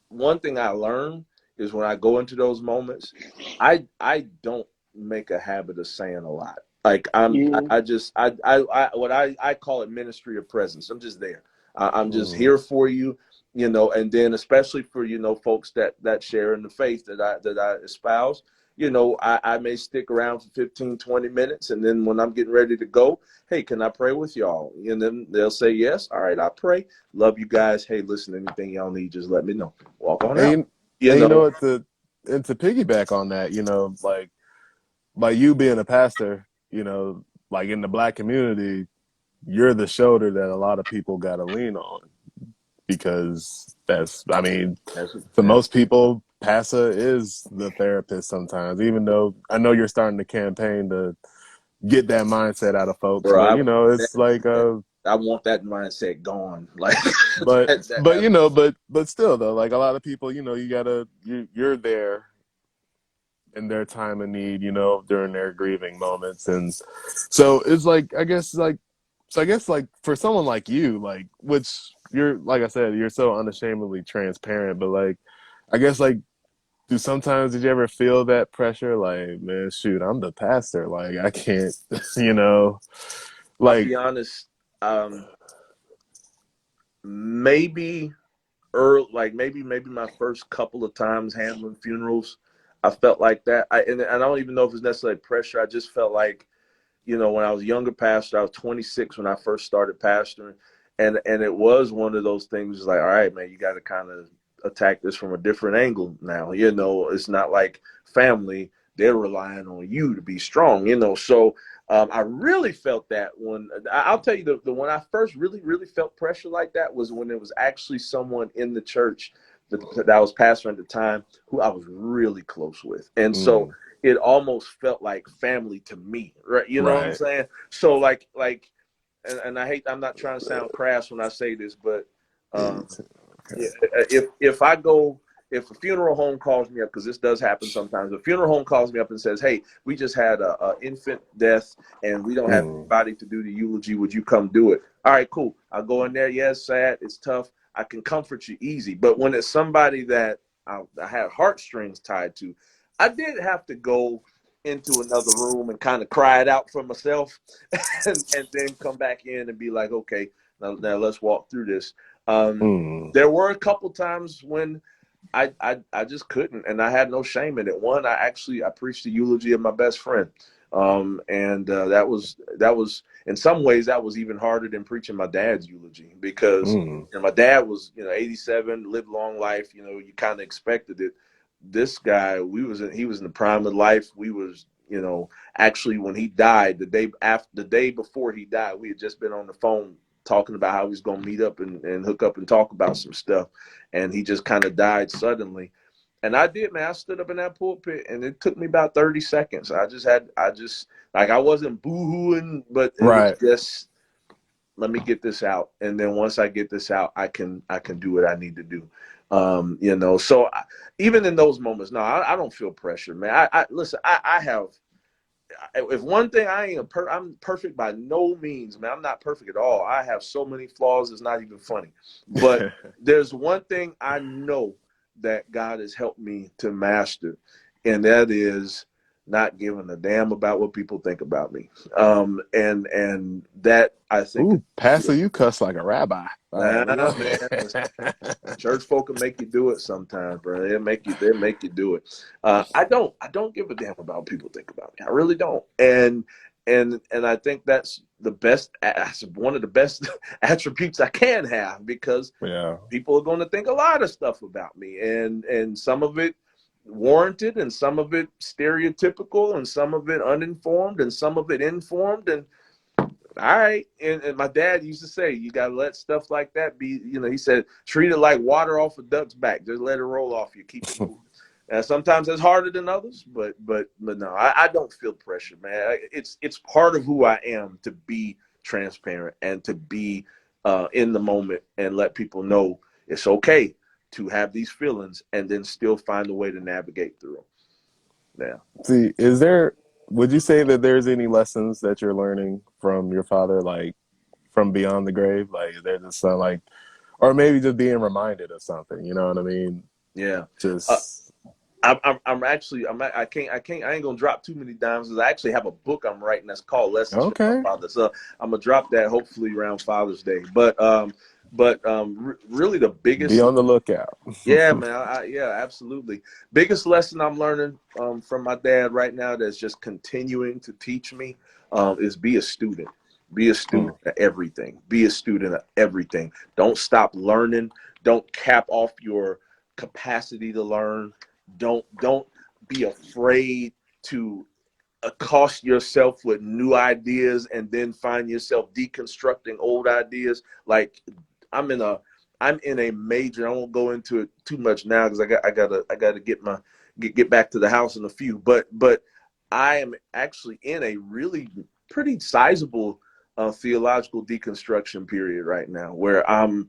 one thing I learned is when I go into those moments, I don't make a habit of saying a lot. Like yeah. I just what I call it ministry of presence. I'm just there. I'm just Hmm. here for you, and then especially for folks that share in the faith that I espouse. I may stick around for 15, 20 minutes, and then when I'm getting ready to go, hey, can I pray with y'all? And then they'll say yes. All right, I'll pray. Love you guys. Hey, listen, anything y'all need, just let me know. Walk on And out. you, You and you know know. what, to piggyback on that, like by you being a pastor, like in the black community, you're the shoulder that a lot of people got to lean on because I mean, That's for yeah. most people, PASA is the therapist sometimes, even though I know you're starting to campaign to get that mindset out of folks, Bro, but I it's like, I want that mindset gone. Like but, but, that but still though, like a lot of people, you're there in their time of need, during their grieving moments. And so it's like, I guess like for someone like you, like, which you're, like I said, you're so unashamedly transparent, but like, I guess like, did you ever feel that pressure? Like, man, shoot, I'm the pastor. Like, I can't, you know, I'll like, be honest. Maybe early, like maybe my first couple of times handling funerals, I felt like that. And I don't even know if it's necessarily pressure. I just felt like, when I was a younger pastor, I was 26 when I first started pastoring, and it was one of those things like, all right, man, you got to kind of attack this from a different angle now. It's not like family; they're relying on you to be strong. So I really felt that when I'll tell you the when I first really felt pressure like that was when there was actually someone in the church that I was pastoring at the time who I was really close with, and so mm, it almost felt like family to me, right? You know what I'm right. saying? So and I'm not trying to sound crass when I say this, but Okay. yeah, if a funeral home calls me up, because this does happen sometimes, a funeral home calls me up and says, hey, we just had a infant death and we don't have Mm, anybody to do the eulogy, would you come do it? All right, cool. I'll go in there. Yeah, it's sad, it's tough, I can comfort you easy. But when it's somebody that I had heartstrings tied to, I did have to go into another room and kind of cry it out for myself and then come back in and be like, okay, now let's walk through this. um, mm, there were a couple times when I just couldn't, and I had no shame in it. One, I preached the eulogy of my best friend, and that was in some ways that was even harder than preaching my dad's eulogy because mm, my dad was 87, lived long life. You kind of expected it. This guy, he was in the prime of life. We was actually when he died, the day before he died, we had just been on the phone talking about how he was going to meet up and hook up and talk about some stuff, and he just kind of died suddenly. And I did, man. I stood up in that pulpit, and it took me about 30 seconds. Like, I wasn't boo-hooing, but it was right. just, let me get this out, and then once I get this out, I can do what I need to do. So even in those moments, no, I don't feel pressure, man. I listen. I have, if one thing, I'm perfect by no means, man. I'm not perfect at all. I have so many flaws, it's not even funny. But there's one thing I know that God has helped me to master, and that is not giving a damn about what people think about me. And that, I think, Ooh, Pastor, you cuss like a rabbi. nah, You know? man. Church folk will make you do it sometimes, bro. They make you do it. I don't give a damn about what people think about me. I really don't. And And I think that's one of the best attributes I can have, because Yeah. people are going to think a lot of stuff about me, and some of it warranted, and some of it stereotypical, and some of it uninformed, and some of it informed. And all right, and my dad used to say, you got to let stuff like that be, he said, treat it like water off a duck's back. Just let it roll off you, keep it moving. And sometimes it's harder than others, but no, I don't feel pressure, man. It's part of who I am to be transparent and to be in the moment and let people know it's okay to have these feelings and then still find a way to navigate through them. Yeah. See, would you say that there's any lessons that you're learning from your father, like from beyond the grave? Like, is there just some, like, or maybe just being reminded of something, you know what I mean? Yeah. Just, I ain't gonna drop too many dimes, because I actually have a book I'm writing that's called Lessons from My okay, Father. So I'm gonna drop that hopefully around Father's Day. But really the be biggest, on the lookout. yeah, man, yeah, absolutely. Biggest lesson I'm learning from my dad right now, that's just continuing to teach me, is be a student. Be a student Mm. of everything. Be a student of everything. Don't stop learning. Don't cap off your capacity to learn. Don't be afraid to accost yourself with new ideas and then find yourself deconstructing old ideas. Like, I'm in a major, I won't go into it too much now, because I gotta get back to the house in a few, but I am actually in a really pretty sizable theological deconstruction period right now, where I'm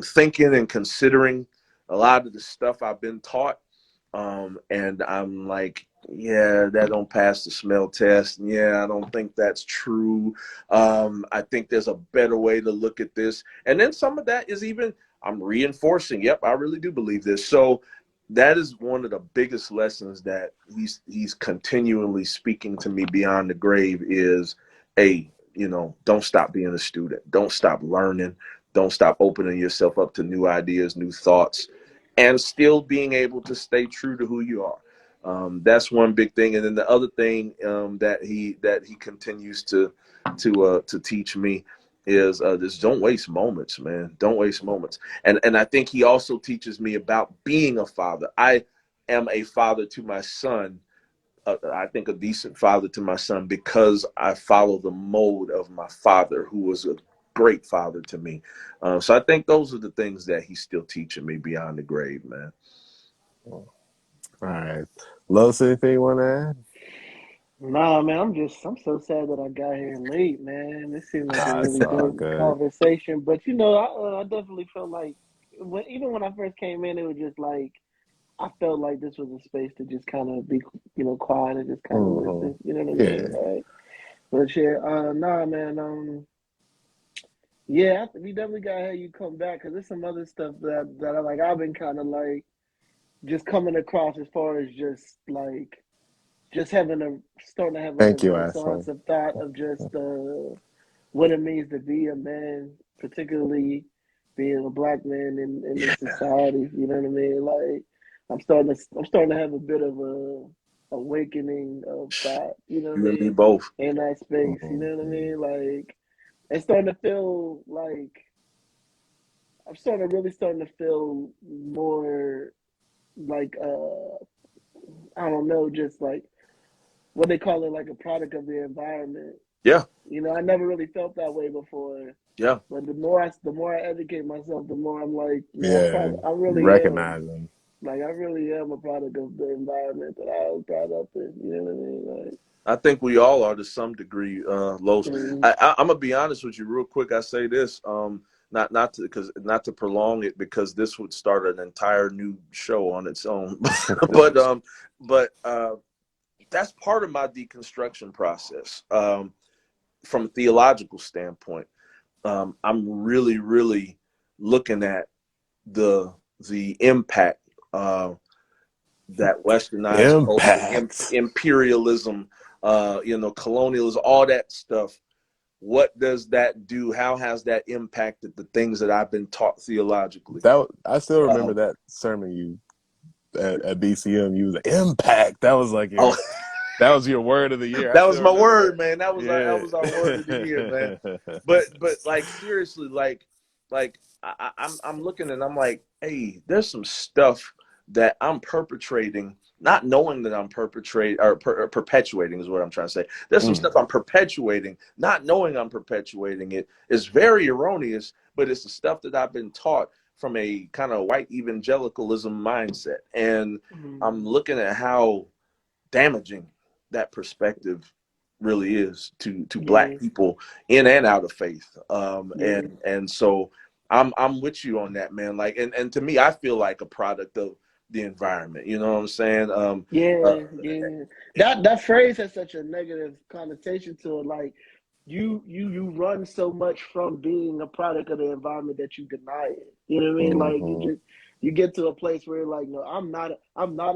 thinking and considering a lot of the stuff I've been taught, and I'm like, yeah, that don't pass the smell test. Yeah, I don't think that's true. I think there's a better way to look at this. And then some of that is even, I'm reinforcing, yep, I really do believe this. So that is one of the biggest lessons that he's continually speaking to me beyond the grave is, hey, don't stop being a student. Don't stop learning. Don't stop opening yourself up to new ideas, new thoughts, and still being able to stay true to who you are. That's one big thing. And then the other thing that he continues to teach me is this: don't waste moments, man. Don't waste moments. And I think he also teaches me about being a father. I am a father to my son. I think a decent father to my son, because I follow the mold of my father, who was a great father to me. So I think those are the things that he's still teaching me beyond the grave, man. All right. Los, anything you want to add? Nah, man, I'm so sad that I got here late, man. This seemed like a Ah, it's really all good good. conversation, but I definitely felt like even when I first came in, it was just like I felt like this was a space to just kind of be, quiet and just kind of Hmm. listen. You know what I mean? Yeah. Like, but yeah, nah, man, yeah, we definitely gotta have you come back, because there's some other stuff that I like. I've been kind of like just coming across as far as just like just starting to have like a Thank you, renaissance asshole. of thought of just what it means to be a man, particularly being a black man in this society. You know what I mean? Like I'm starting to have a bit of a awakening of thought. You know what I You and me mean? both. In that space. You know what I Mhm. mean? Like it's starting to feel like starting to feel more like I don't know, just like what they call it, like a product of the environment. Yeah, I never really felt that way before. yeah. But the more I educate myself, the more I'm like, Yeah. I You really am. recognize them. Like, I really am a product of the environment that I was brought up in. You know what I mean? I think we all are to some degree, Los. Like, I'm gonna be honest with you, real quick. I say this, not to prolong it, because this would start an entire new show on its own. but that's part of my deconstruction process, from a theological standpoint. I'm really, really looking at the impact that westernized culture, Impact. imperialism, colonialism, all that stuff. What does that do? How has that impacted the things that I've been taught theologically? I still remember Uh, that sermon you at BCM. You was like, impact. That was like oh, your. That was your word of the year. I That was still my remember word, that. man. That was our word of the year, man. But like seriously, like I'm looking and I'm like, hey, there's some stuff that I'm perpetrating, not knowing that I'm perpetrating or perpetuating is what I'm trying to say. There's some stuff I'm perpetuating, not knowing I'm perpetuating it. It's very erroneous, but it's the stuff that I've been taught from a kind of white evangelicalism mindset. And I'm looking at how damaging that perspective really is to Black people in and out of faith. And so I'm with you on that, man. Like, and to me, I feel like a product of the environment. You know what I'm saying? That phrase has such a negative connotation to it. Like you run so much from being a product of the environment that you deny it. You know what I mean? Like you get to a place where you're like, no, I'm not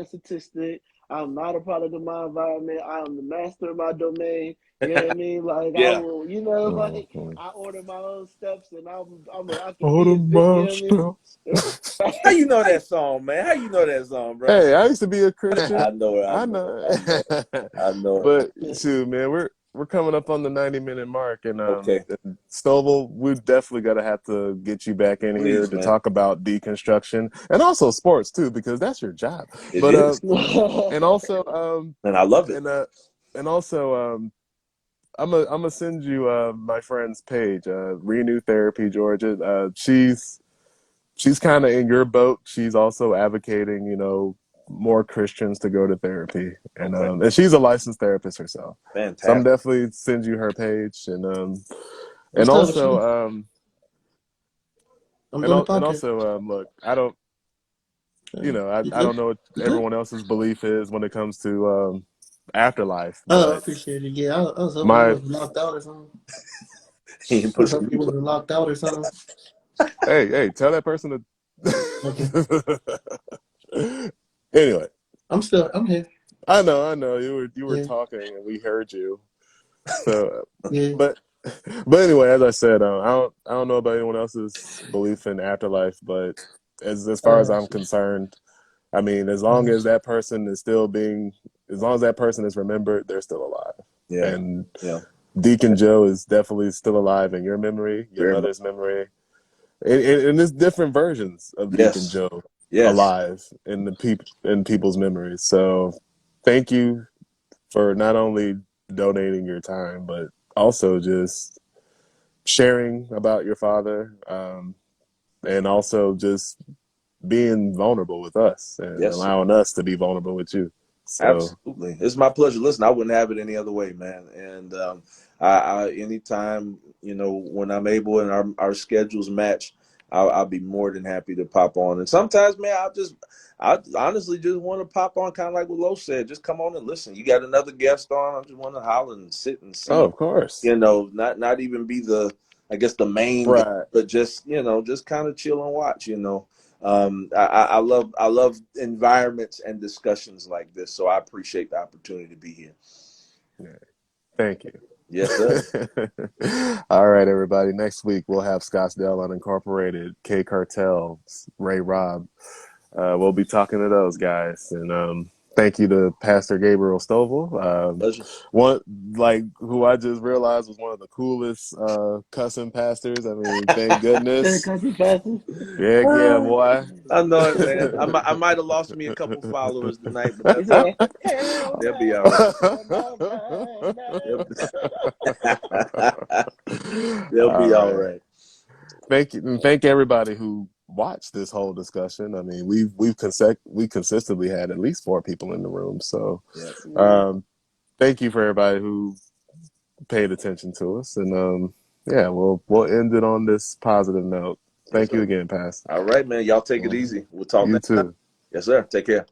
a statistic. I'm not a product of my environment. I am the master of my domain. You know what I mean? Like I Yeah. will, you know, like I order my own steps, and I can be Order as big. You my know what I mean? How you know that song, man? How you know that song, bro? Hey, I used to be a I Christian. know it. I know. I know it. But shoot, man, we're coming up on the 90-minute mark, and Okay. Stovall, we definitely gotta have to get you back in here Please, to man. talk about deconstruction and also sports too, because that's your job. It But is. and also And I love it. and also I'm gonna send you my friend's page, Renew Therapy Georgia. She's kind of in your boat. She's also advocating, more Christians to go to therapy, and she's a licensed therapist herself. So I'm Fantastic. definitely send you her page, and What's up? also I'm doing the and podcast. also look, I don't, I You don't good? know what You good? everyone else's belief is when it comes to afterlife, Oh, I but appreciate it. Yeah, I was hoping you my wasn't locked out or something. He I put was some. hoping you wasn't locked out or something. hey, tell that person Okay. to. Anyway, I'm here. I know you were Yeah, talking and we heard you. So, yeah. but anyway, as I said, I don't know about anyone else's belief in afterlife, but as far as I'm concerned, I mean, as long as that person is still being, as long as that person is remembered, they're still alive. Yeah. And Yeah. Deacon Joe is definitely still alive in your memory, your Very much. mother's memory, and there's different versions of Deacon Yes. Joe Yes. alive in in people's memories. So, thank you for not only donating your time, but also just sharing about your father, and also just being vulnerable with us and Yes, sir. allowing us to be vulnerable with you. So, Absolutely. It's my pleasure. Listen, I wouldn't have it any other way, man. And I anytime, when I'm able and our schedules match, I'll be more than happy to pop on. And sometimes, man, I honestly just want to pop on, kind of like what Lo said. Just come on and listen. You got another guest on. I just want to holler and sit and oh, see. of course, Not even be I guess the main guest, right. but just just kind of chill and watch. I love environments and discussions like this, so I appreciate the opportunity to be here. Yeah. Thank you. Yes, sir. All right, everybody. Next week we'll have Scottsdale Unincorporated, K Cartel, Ray Robb. We'll be talking to those guys, and thank you to Pastor Gabriel Stovall, Pleasure. one who I just realized was one of the coolest cussing pastors. I mean, thank goodness. Heck yeah, boy. I know it, man. I might have lost me a couple followers tonight, but He that's all said, "Hell right. They'll be all no, right. no, no, no, no." They'll All be all right. right. Thank you, and thank everybody who watched this whole discussion. I mean, we consistently had at least 4 people in the room. So, Yes. thank you for everybody who paid attention to us, and yeah, we'll end it on this positive note. Yes, Thank you sir. again, Pastor. All right, man. Y'all take it easy. We'll talk You next time. too. Yes, sir. Take care.